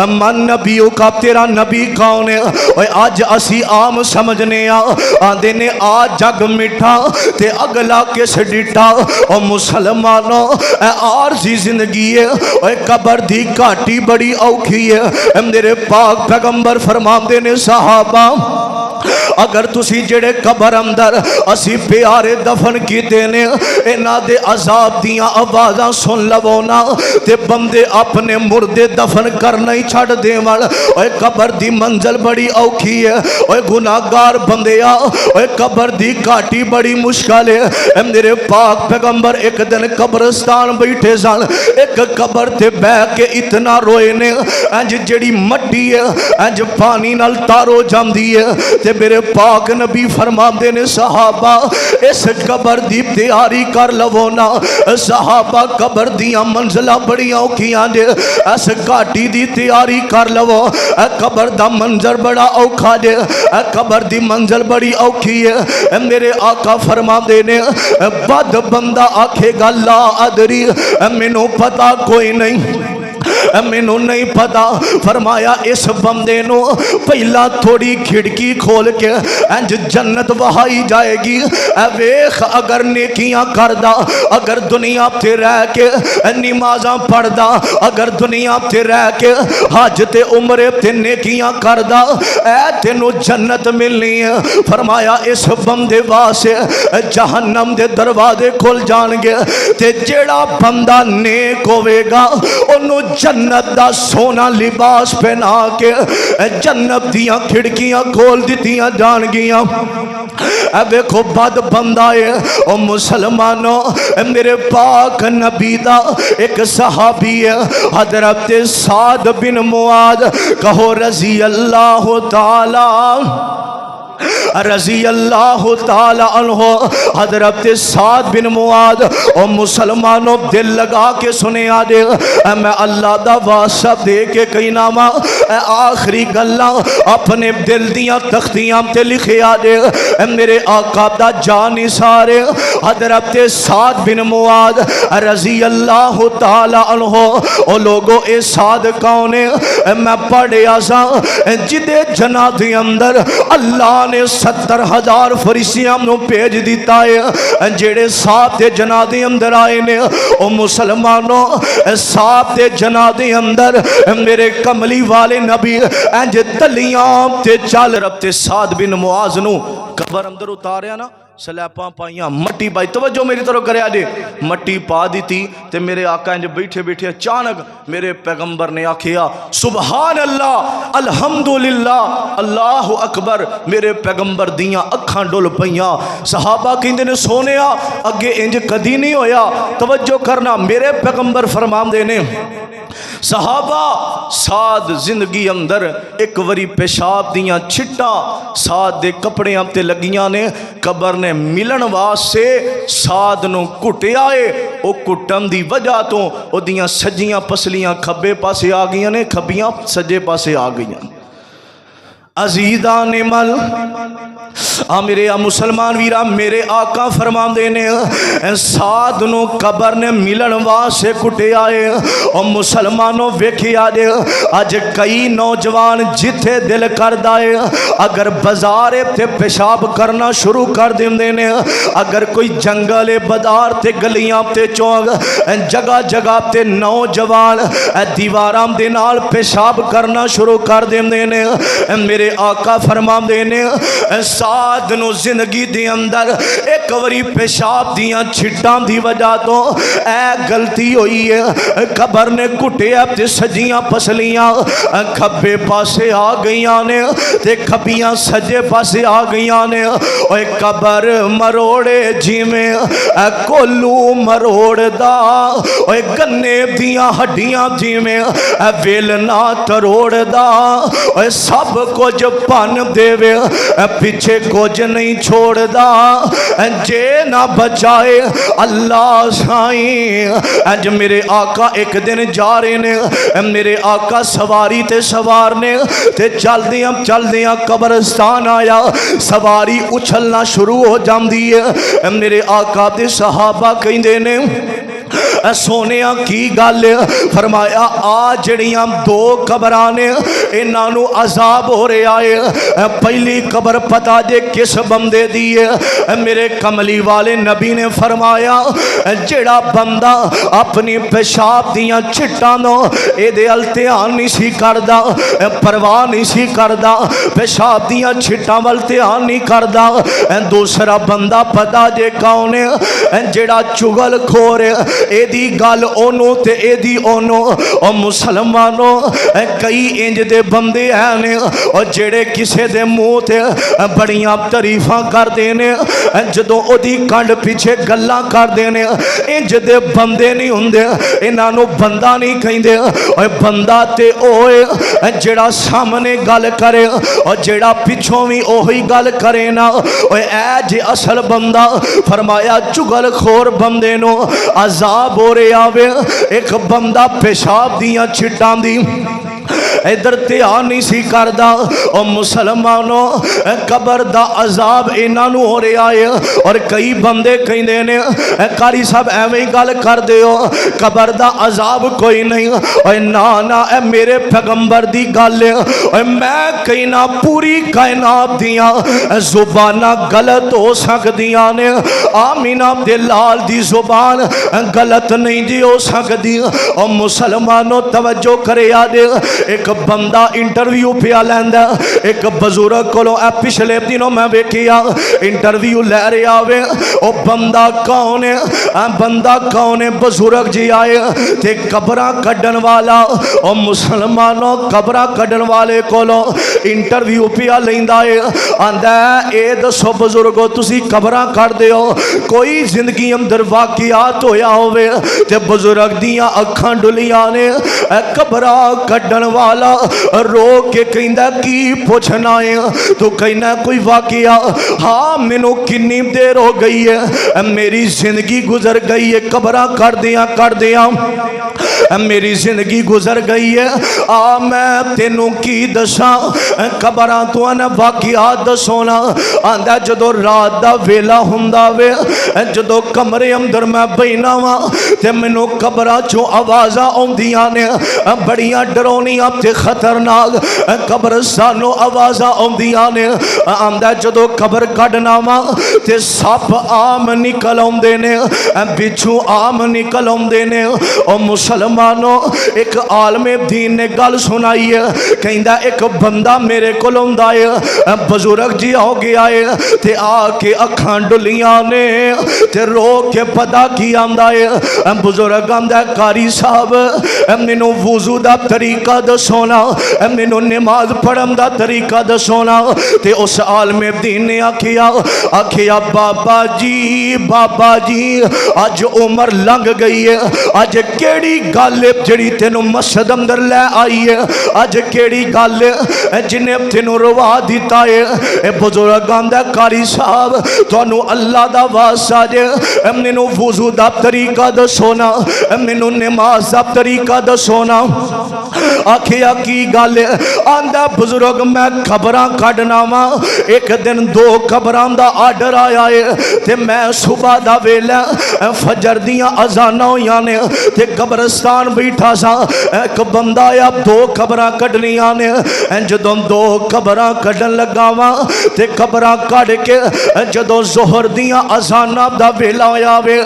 मन नबियों का, तेरा नबी कौन है? ओए अज असी आम समझने आंदे ने आ जग मिठा ते अगला किस डिठा। ओ मुसलमानों आरजी जिंदगी है, ओए कबर दी घाटी बड़ी औखी है। मेरे पाक पैगंबर फरमाते ने सहाबा अगर तुसी जेड़े कबर अंदर असी प्यारे दफन कीते ने इन्हां दे अजाब दियां आवाज़ां सुन लवो ना ते बंदे अपने मुर्दे दफन करना ही छड़ देवण। ओए कबर दी मंजिल बड़ी औखी है, ओए गुनाहगार बंदिया, ओए कबर दी घाटी बड़ी मुश्किल है। मेरे पाक पैगंबर एक दिन कब्रिस्तान बैठे सन, एक कबर ते बह के इतना रोए ने इंज जेड़ी मट्टी है इंज पानी नाल तारो जांदी है। ते मेरे पाक नबी फरमाते ने सहाबा इस कबर दी तैयारी कर लवो ना। सहाबा कबर दियां मंजिलां बड़ी औखियां जे, इस घाटी दी तैयारी कर लवो। कबर दा मंजर बड़ा औखा जे, कबर दी मंजिल बड़ी औखी है। मेरे आका फरमाते ने बद बंदा आखेगा ला अदरी, मैनू पता कोई नहीं, मैनू नहीं पता। फरमाया इस बंदे नो पहला थोड़ी खिड़की खोल के इंज जन्नत बहाई जाएगी। वेख अगर नेकियां करदा, अगर दुनिया ते रह के नमाज़ां पढ़दा, अगर दुनिया ते रह के हज ते उमरे ते नेकियां करदा, ऐ तेनू जन्नत मिलनी है। फरमाया इस बंदे वास्ते जहन्नम दे दरवाजे खुल जाणगे ते जेड़ा बंदा नेक होवेगा ओनू जन्नत दा सोना लिबास पहना के जन्नत दियां खिड़कियां खोल दित्तियां जाणगियां। देखो बद बंदा है ओ मुसलमानों, मेरे पाक नबी दा एक सहाबी है हजरत साद बिन मुआद, कहो रजी अल्लाह ताला रजी अल्लाह ताला अन्हो। हजरत साद बिन मुआद और मुसलमानों दिल लगा के सुने आज मैं अल्लाह दा वास्ता दे के कही नामा आखिरी गल्लां अपने दिल दियां तख्तियां ते लिखे आज मेरे आका दा जान निसार हजरत साद बिन मुआद रजी अल्लाह ताला अन्हो। ओ लोगो ए साद कौन है? मैं पढ़िया सा जिदे जना दे अंदर अल्लाह ने 70,000 फरिश्तियां नूं भेज दिता है जेड़े साथ दे जनादे अंदर आए ने। ओ मुसलमानों साथ दे जनादे अंदर मेरे कमली वाले नबी इंज तलियां ते चल रबते साद बिन मुआज नूं कबर अंदर उतारिया ना, सलैपां पाइयां, मट्टी पाई, तवज्जो मेरी तरफ करे जे, मट्टी पा दी ते मेरे आका इंज बैठे बैठे अचानक मेरे पैगंबर ने आखिया सुबहान अल्लाह अल्हम्दुलिल्लाह अल्लाहु अकबर। मेरे पैगंबर दियां अखां डुल पईयां। सहाबा कहंदे ने सोनिया अगे इंज कदी नहीं होया। तवज्जो करना, मेरे पैगंबर फरमांदे ने सहाबा साद जिंदगी अंदर एक वरी पेशाब दियां छिट्टां साद दे कपड़ियां ते लगियां ने। कबर ने मिलन वास्ते साद नूं घुटिया है, वो घुटन दी वजह तो ओदियां सज्जियां पसलियां खब्बे पासे आ गईयां ने, खब्बियां सज्जे पासे आ गईयां। अजीदा ने मल मेरे मुसलमान वीरा मेरे आका फरमांदे ने साद नूं कबर ने मिलन वास्ते कुटिया है। और मुसलमानों वेखिया जे अज कई नौजवान जिथे दिल करदा है अगर बाजार ते पेशाब करना शुरू कर देंदे ने, अगर कोई जंगल है बाजार ते गलियां ते चौक जगह जगह ते नौजवान दीवारां दे नाल पेशाब करना शुरू कर देंदे ने। मेरे आका फरमांदे ने साद नूं जिंदगी दे अंदर एक बारी पेशाब दियां छिट्टां दी वजह तो ऐ गलती हुई है, कबर ने घुटिया ते सजियां पसलियां खब्बे पासे आ गईयां ने ते खब्बियां सज्जे पासे आ गईयां ने। ओए कबर मरोड़े जिवें कोलू मरोड़दा, ओए गन्ने दियां हड्डियां जिवें वेलना तरोड़दा, ओए सब कुछ भन देवे पीछे कुछ नहीं छोड़दा। जे ना बचाए अल्लाह साईं। अज मेरे आका एक दिन जा रहे ने, मेरे आका सवारी ते सवार ने ते चलदियां कब्रिस्तान आया, सवारी उछलना शुरू हो जाती है। मेरे आका दे सहाबा कहंदे ने सोने की गल? फरमाया आ जड़ियां दो कबरां ने इन्हां नूं अजाब हो रहा है। पहली कबर पता जे किस बंदे दी है? मेरे कमली वाले नबी ने फरमाया जेड़ा बंदा अपनी पेशाब दियां छिट्टां नो इहदे अल ध्यान नहीं सी करदा, परवाह नहीं सी करदा, पेशाब दियां छिट्टां वल ध्यान नहीं करदा। दूसरा बंदा पता जे कौन है? जेड़ा चुगल खोर एदी गल ओनू ते एदी ओनू। और मुसलमानों कई इंज दे बंदे हैं और जेड़े किसे दे मुंह ते बड़ियां तारीफां करदे ने, जदों ओदी कंड पीछे गल्लां करदे ने इंज दे बंदे नहीं हुंदे, इन्हां नूं बंदा नहीं कहिंदे। और बंदा ते ओए जेड़ा सामने गल करे और जेड़ा पिछों भी ओही गल करे ना, ऐ जे असल बंदा। फरमाया चुगल खोर बंदे नो अजाब हो रहा वे। एक बंदा पेशाब दियां छिट्टां दी इधर ध्यान नहीं सी करदा। और मुसलमानों कबर दा अजाब इन्हां नूं हो रहा है। और कई बंदे कहंदे ने कारी साहब एवें ही गल करदे हो, कबर दा अजाब कोई नहीं। और ना ना ए मेरे पैगंबर दी गल है। और मैं कहना पूरी कायनात दियां जुबानां गलत हो सकदियां ने, आमीना दे लाल दी जुबान गलत नहीं जी हो सकदी। और मुसलमानों तवज्जो करिया दे, एक बंदा इंटरव्यू पिया लैंदा एक बजुर्ग कोलों। पिछले दिनों मैं वेखिया इंटरव्यू लै रहा वे। ओ बंदा कौन है? बंदा कौन है? बजुर्ग जी आए ते कबरां कड्डण वाला। और मुसलमानों कबरां कड्डण वाले कोलों इंटरव्यू पिया लैंदा है। आंदा ए दसो बजुर्गो तुसी कबरां कड्डदे हो, कोई जिंदगी अंदर वाकियात होया होवे ते बजुर्ग दियां अखां डुलियां ने। कबरां कड्डण वाला रो के कहंदा की पुछना है? तू कहना कोई वाकया? हाँ मैनू किन्नी देर हो गई है, मेरी जिंदगी गुजर गई है, कबरां कर दिया मेरी जिंदगी गुजर गई है। आ मैं तेनू की दसा कबरां तो न वाकयात दसोना। आंदा जदों रात दा वेला हुंदा वे, जदों कमरे अंदर मैं बैठना वा ते मैनू कबरां चों आवाज़ां आउंदियां ने बड़ियां डरावनियां ते खतरनाक कब्रस्तानों आवाज़ां आउंदियां ने। आंदा जदों कबर कढना वा ते सप आम निकल आउंदे ने, बिच्छू आम निकल आउंदे ने। और मुसलमानों एक आलमे दीन ने गल सुनाई है, कहंदा एक बंदा मेरे कोल आउंदा है, बजुर्ग जी हो गया है ते आके अखां डुलियां ने ते रो के पता की आंदा है। बुजुर्ग आंदा कारी साहब मैनू वुजू दा तरीका दसोना, मैनू नमाज पढ़न दा तरीका दसोना। ते उस आलमे दीन ने आखिया बाबा जी अज उम्र लंघ गई है, अज केड़ी गल जड़ी तेनू मस्जिद अंदर लै आई है, अज केड़ी गल जिन्हें तेनू रवा दिता है? बुजुर्ग आंदा कारी साहब तुहानू अल्लाह दा वास्ता जे मैनू वुजू दा तरीका दसोना, मैनू नमाज दा तरीका दसोना। आखिया की गल? आंदा बुजुर्ग मैं खबरां कढना वा, एक दिन दो खबरां दा आर्डर आया है ते मैं सुबह दा वेला फजर दियां अजानां होइयां ने ते कब्रस्तान बैठा सा। एक बंदा आया दो खबरां कढनियां ने, जदों दो खबरां कढन लगा वा ते खबरां कढ के जदों जोहर दियां अजानां दा वेला होया वे,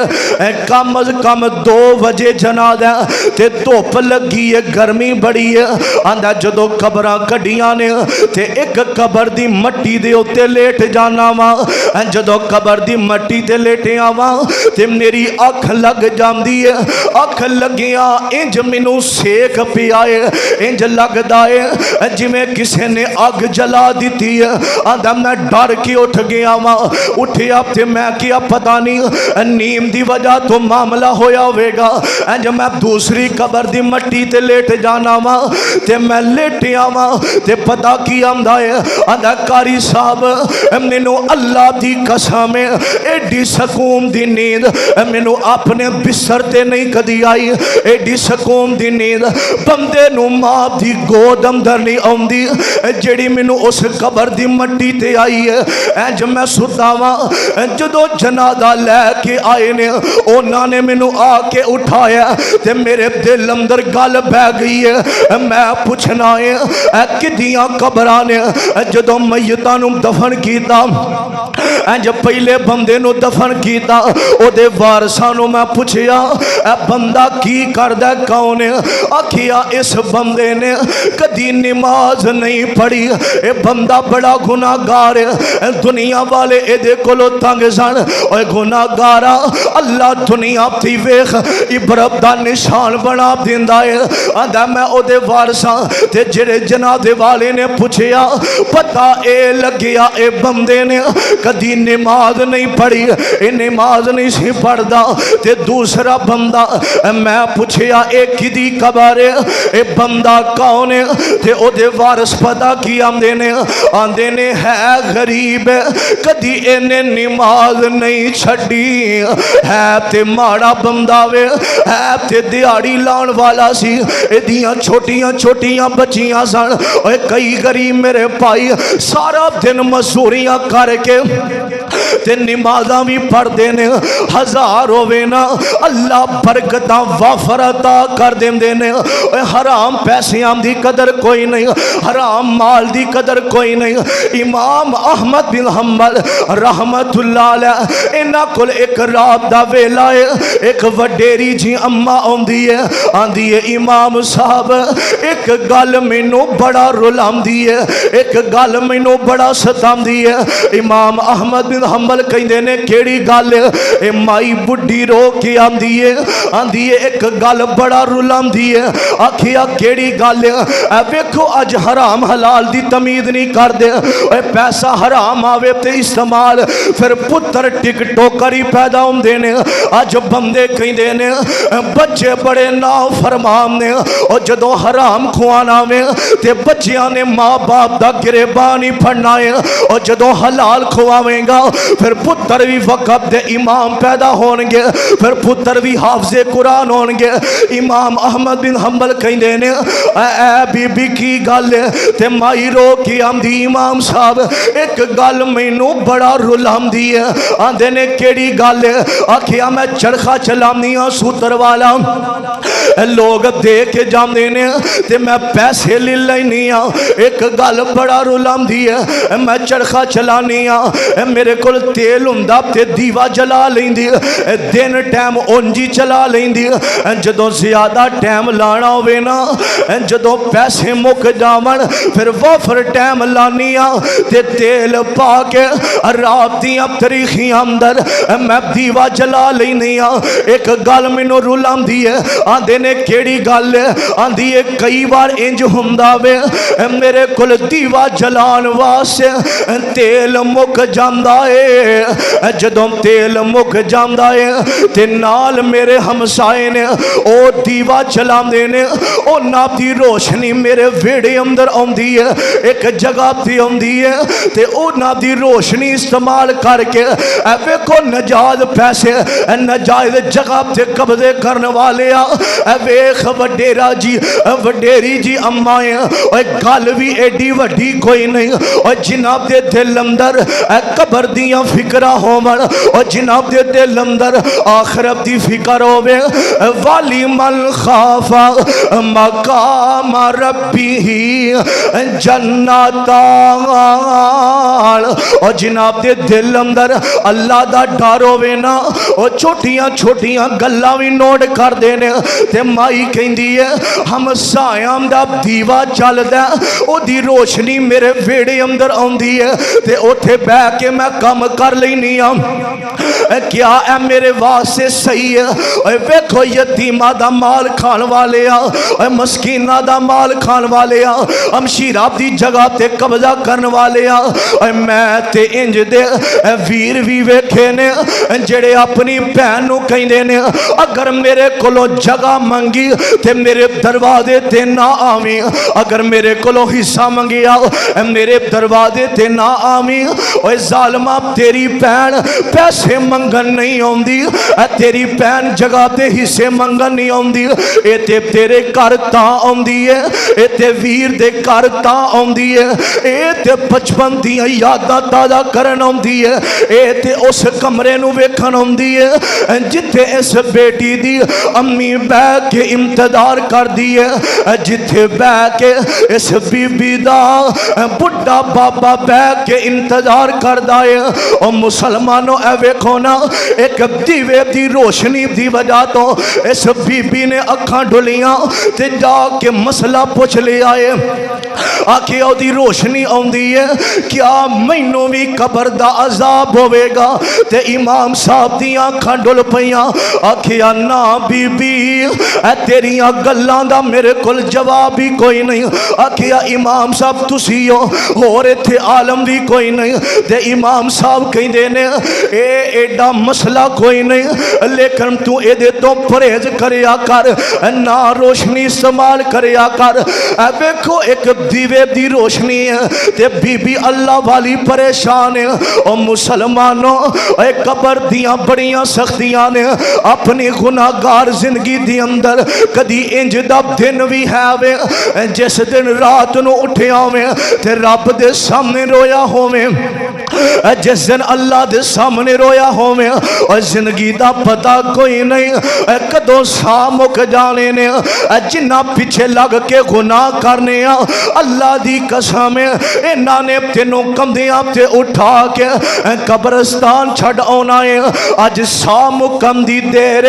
कम अज कम 2 बजे जनादा ते धुप लगी है, गर्मी बड़ी है। आंदा जदों खबरां कढियां ने ते एक कबर दी मट्टी दे उत्ते लेट जाना वा, जदों कबर दी मट्टी ते लेटिया वा ते मेरी अख लग जाती है। अख लगिया इंज मैनू सेक पिया है, इंज लगता है जिमें किसी ने अग जला दी है। आंदा मैं डर के उठ गया वा, उठिया ते मैं क्या पता नहीं नींद की वजह तो मामला होया होगा। इंज मैं दूसरी कबर दी मट्टी ते लेट जाना वा ते मैं लेटिया वा ते पता की आंदा है, आंदा कारी साहब मैनू अल्लाह दी कसम एडी सकून दी नींद मैनू अपने बिस्तर ते नहीं कदी आई। एडी सकून दी नींद बंदे नू मां दी गोद अंदर नहीं आउंदी जेड़ी मैनू उस कबर दी मट्टी ते आई है। इंज मैं सुता वा, जदों जनाजा लैके आए ने उन्होंने मैनू आके उठाया ते मेरे दिल अंदर गल बह गई है। मैं पूछना है किदियां कबरां ने जदों मैयतां नू दफन कीता, इंज पहले बंदे नू दफन कीता ओदे वारसां नू मैं पूछया बंदा की करदा कौन है? आखिया इस बंदे ने कदी नमाज नहीं पढ़ी, ये बंदा बड़ा गुनाहगार है, दुनिया वाले एदे कोलों तंग सन। ओए गुनाहगारा अल्लाह दुनिया दी वेख इबरत दा निशान बना दिंदा है। आंदा मैं ओदे वारसां ते जेड़े जनाजे वाले ने पूछया पता ए लग्या ए बंदे ने कदी नमाज नहीं पढ़ी, ए नमाज नहीं सी पढ़दा। ते दूसरा बंदा मैं पूछया ए किदी कबर है, ए बंदा कौन है? ते ओदे वारस पता की आंदे ने है गरीब कदी इन्हें नमाज नहीं छड़ी, है ते माड़ा बंदा वे, है ते दिहाड़ी लाने वाला सी, एदियां छोटियां छोटियां बच्चियां सन। ओए कई गरीब मेरे भाई सारा दिन मजदूरियां करके ते नमाज़ां भी पढ़ते ने, हजार होवे ना अल्लाह बरकतां वाफरता कर देंदे ने। ओए हराम पैसियां दी कदर कोई नहीं, हराम माल दी कदर कोई नहीं। इमाम अहमद बिन हंबल रहमतुल्लाह अलैह इन्हां कोल एक रात दा वेला है, एक वडेरी जी अम्मा आउंदी है, आंदी है इमाम साहब एक गल मैनू बड़ा रुलांदी है, एक गल मैनू बड़ा सतांदी है। इमाम अहमद बिन हंबल कहंदे ने केड़ी गल? ए माई बुढ़ी रो के आंदी है एक गल बड़ा रुलांदी है। आखिया केड़ी गल? वेखो अज हराम हलाल दी तमीज नहीं करदे, पैसा हराम आवे ते इस्तेमाल फिर पुत्र टिकटोकर ही पैदा होंदे ने। अज बंदे कहंदे ने बच्चे बड़े ना फरमान ने, और जदों हराम खुआना वे ते बच्चियां ने माँ बाप दा गिरेबान ही फड़ना है, और जदों हलाल खुआवेगा फिर पुत्र भी वक़्त दे इमाम पैदा होणगे, फिर पुत्र भी हाफिज़े कुरान होणगे। इमाम अहमद बिन हंबल कहंदे ने ऐ बीबी की गल है? ते माई रो के आंदी इमाम साहब एक गल मैनू बड़ा रुलांदी है। आंदे ने केड़ी गल है? आखिया मैं चरखा चलानी हाँ सूतर वाला, लोग दे के जाते ने ते मैं पैसे ले लैनी हाँ, एक गल बड़ा रुलांदी है। मैं चरखा चलानी हाँ, मेरे को तेल हुंदा ते दीवा जला लेंदी, दिन टाइम उंजी चला लेंदी, जदों ज्यादा टाइम लाना होवे ना, जदों पैसे मुक जावन फिर वाफर टाइम लानी हाँ ते तेल पा के रात दियां तरीखियां अंदर मैं दीवा जला लेनी हाँ। एक गल मैनू रुलांदी है। आंदे ने केड़ी गल है? आंदी है कई बार इंज हुंदा वे मेरे कोल दीवा जलान वास्ते तेल मुक जांदा है, जदों तेल मुक जांदा है ते नाल मेरे हमसाए ने ओ दीवा जलांदे ने, उन्हां दी रोशनी मेरे वेड़े अंदर आउंदी है, एक जगह ते आउंदी है ते उन्हां दी रोशनी इस्तेमाल करके वेखो नजायज पैसे नजायज जगह ते कब्जे करने वाले वेख वडेरा जी वडेरी जी अम्मा है, गल भी एडी वड्डी कोई नहीं, और जिन्हां दे दिल अंदर कबर दियां फिक्रा होवन, और जिन्हां दे दिल अंदर आखिरत दी फिक्र होवे। वाली मन खाफा मकाम रब्बी जन्नतान, और जिन्हां दे दिल अंदर अल्लाह दा डर होवे ना, और छोटियां छोटियां गल्लां भी नोट करदे ने। ते माई कहंदी है हमसायां दा दीवा चलदा, ओदी रोशनी मेरे वेड़े अंदर आउंदी है ते उत्थे बह के मैं काम कर लैनी आ। क्या है मेरे वास्ते सही है? वेखो यतीमा दा माल खान वाले आ, मस्कीना दा माल खान वाले आ, अमशीरा दी जगह ते कब्जा करने वाले आ। मैं ते इंज दे वीर भी वेखे ने जेड़े अपनी भैन नू कहंदे ने अगर मेरे कोलों जगह मंगी ते मेरे दरवाजे ते ना आवी, अगर मेरे कोलों हिस्सा मंगिया मेरे दरवाजे ते ना आवी। ओए जालमा तेरी भैन पैसे मंगन नहीं आउंदी, तेरी भैन जगह ते हिस्से मंगन नहीं आउंदी, ए ते तेरे घर तां आउंदी है, ए ते वीर दे घर तां आउंदी है, ए ते बचपन दियां यादां ताज़ा करन आउंदी है, ए ते उस कमरे नूं वेखण आउंदी है जिथे इस बेटी दी अम्मी बह के इंतजार कर दी है, जिथे बह के इस बीबी दा बुढ़ा बाबा बह के इंतजार करदा है। और मुसलमानों ए वेखो ना, एक दीवे दी रोशनी दी वजह तो इस बीबी ने अखां ढुलियां ते जाके मसला पुछ लिया है। आखिया ओदी रोशनी आउंदी है, क्या मैनू भी कबर दा अजाब होवेगा? ते इमाम साहब दी अखां डुल पईयां। आखिया ना बीबी तेरिया गल्लां दा मेरे कोल जवाब ही कोई नहीं। आखिया इमाम साहब तुसी हो, होर इत्थे आलम भी कोई नहीं। ते इमाम साहब कहंदे ने ए एडा मसला कोई नहीं, लेकिन तू एदे तो परहेज करया कर, ना रोशनी इस्तेमाल करया कर। वेखो एक दीवे दी रोशनी है ते बीबी अल्लाह वाली परेशान है। और मुसलमानों कबर दियां बड़ियां सख्तियां ने, अपनी गुनाहगार जिंदगी दी अंदर कदी इंज दा दिन भी है वे जिस दिन रात नूं उठिया होवे ते रब दे सामने रोया होवे, जिस दिन अल्लाह दे सामने रोया होवे। और जिंदगी दा पता कोई नहीं कदों सा मुक जाने ने, जिन्ना पिछे लग के गुनाह करने अल्लाह दी कसम इन्हां ने तेनों कंधियां ते उठा के कब्रस्तान छड़ आना है। अज सा मुकम दी देर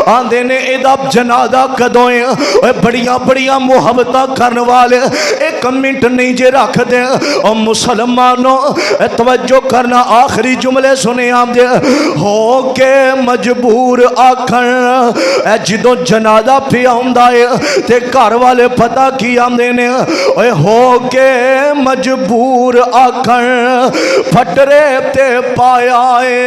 आंदे ने एदा जनाजा कदों है। बड़िया बड़िया मुहब्बतां करन वाले एक मिनट नहीं जे रखदे। और मुसलमानों तवज्जो करना, आखिरी जुमले सुने आंदे हो के मजबूर आखण जदों जनाजा पिया हुंदा है ते घर वाले पता की आंदे ने ओए हो के मजबूर आखण फटरे ते पाया है,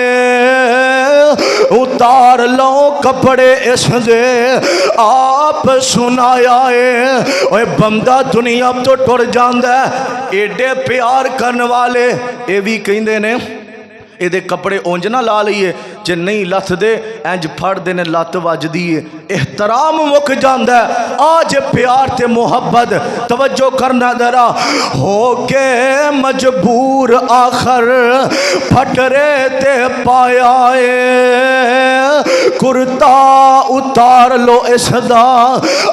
उतार लो कपड़े इस दे आप सुनाया है। ओए बंदा दुनिया तो टुर जांदा एडे प्यार करन वाले ये भी कहंदे ने ये कपड़े उंज ना ला लीए, जे नहीं लथदे इंज फड़दे ने लत्त वजदी है, एहतराम मुक जांदा है। आज प्यार ते मुहब्बत तवज्जो करना जरा। हो के मजबूर आखर फटरे ते पाया है, कुर्ता उतार लो इसदा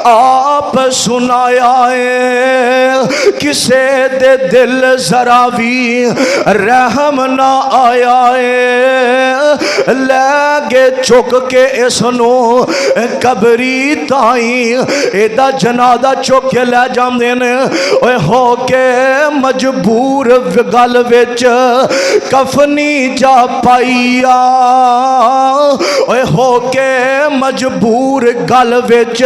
आप सुनाया है। किसे दे दिल जरा भी रहम ना आया है, लैगे चुक के इसनू कबरी ताई एदा जनादा चुक के लै जांदे ने। ओए हो के मजबूर गल विच कफनी जा पाईया, ओए हो के मजबूर गल विच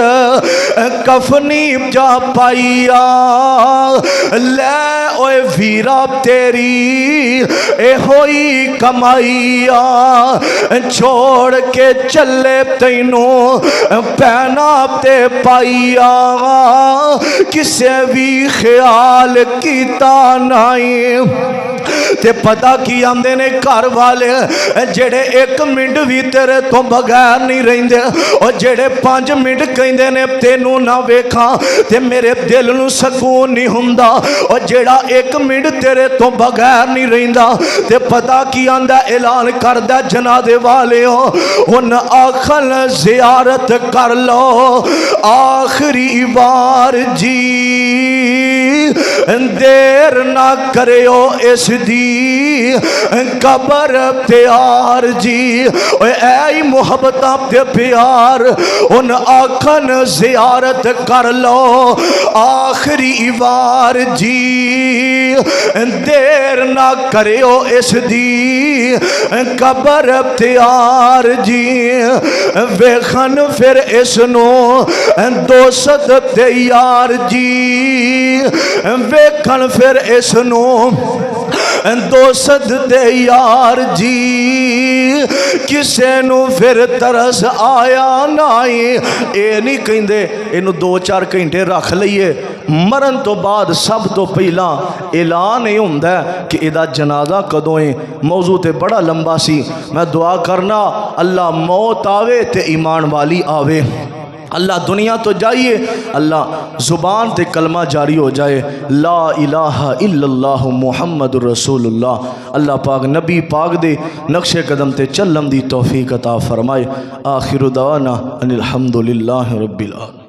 कफनी जा पाईया। लै ओए वीरा तेरी ए होई कमाईया, छोड़ के चले तैनू पैना ते पाईया, किसे भी ख्याल कीता नहीं। ते पता की आंदे ने घर वाले जेड़े एक मिनट भी तेरे तो बगैर नहीं रहिंदे, और जेड़े 5 मिनट कहंदे ने तेनू ना वेखा ते मेरे दिल नू सकून नहीं हुंदा, और जेड़ा 1 मिनट तेरे तो बगैर नहीं रहिंदा ते पता की आंदा ऐलान करदा जनाजे वाले हुन आखन जियारत कर लो आखिरी बार जी, देर ना करियो इस दी कबर प्यार जी। ऐ मुहब्बतां ते प्यार उन आखन जियारत कर लो आखिरी बार जी, देर ना करियो इस दी कबर प्यार जी। वेखन फिर इसनू दोस्त ते यार जी, वेखन फिर इसनू दोस्त ते यार जी किसे नू फिर तरस आया नाई। ये नहीं कहिंदे इनू 2-4 घंटे रख लईए, मरन तो बाद सब तो पहला ऐलान ये हुंदा कि इहदा जनाजा कदों है। मौजू ते बड़ा लंबा सी, मैं दुआ करना अल्लाह मौत आवे ते ईमान वाली आवे। अल्लाह दुनिया तो जाइए, अल्लाह ज़ुबान ते कलमा जारी हो जाए, ला इलाहा इल्लल्लाहु मुहम्मदुर रसूलुल्लाह। अल्लाह पाक नबी पाक दे नक्शे कदम ते चलम दी तौफीक अता फरमाए। आखिरु दवाना अनिल हम्दुलिल्लाहि रब्बिल आलमीन।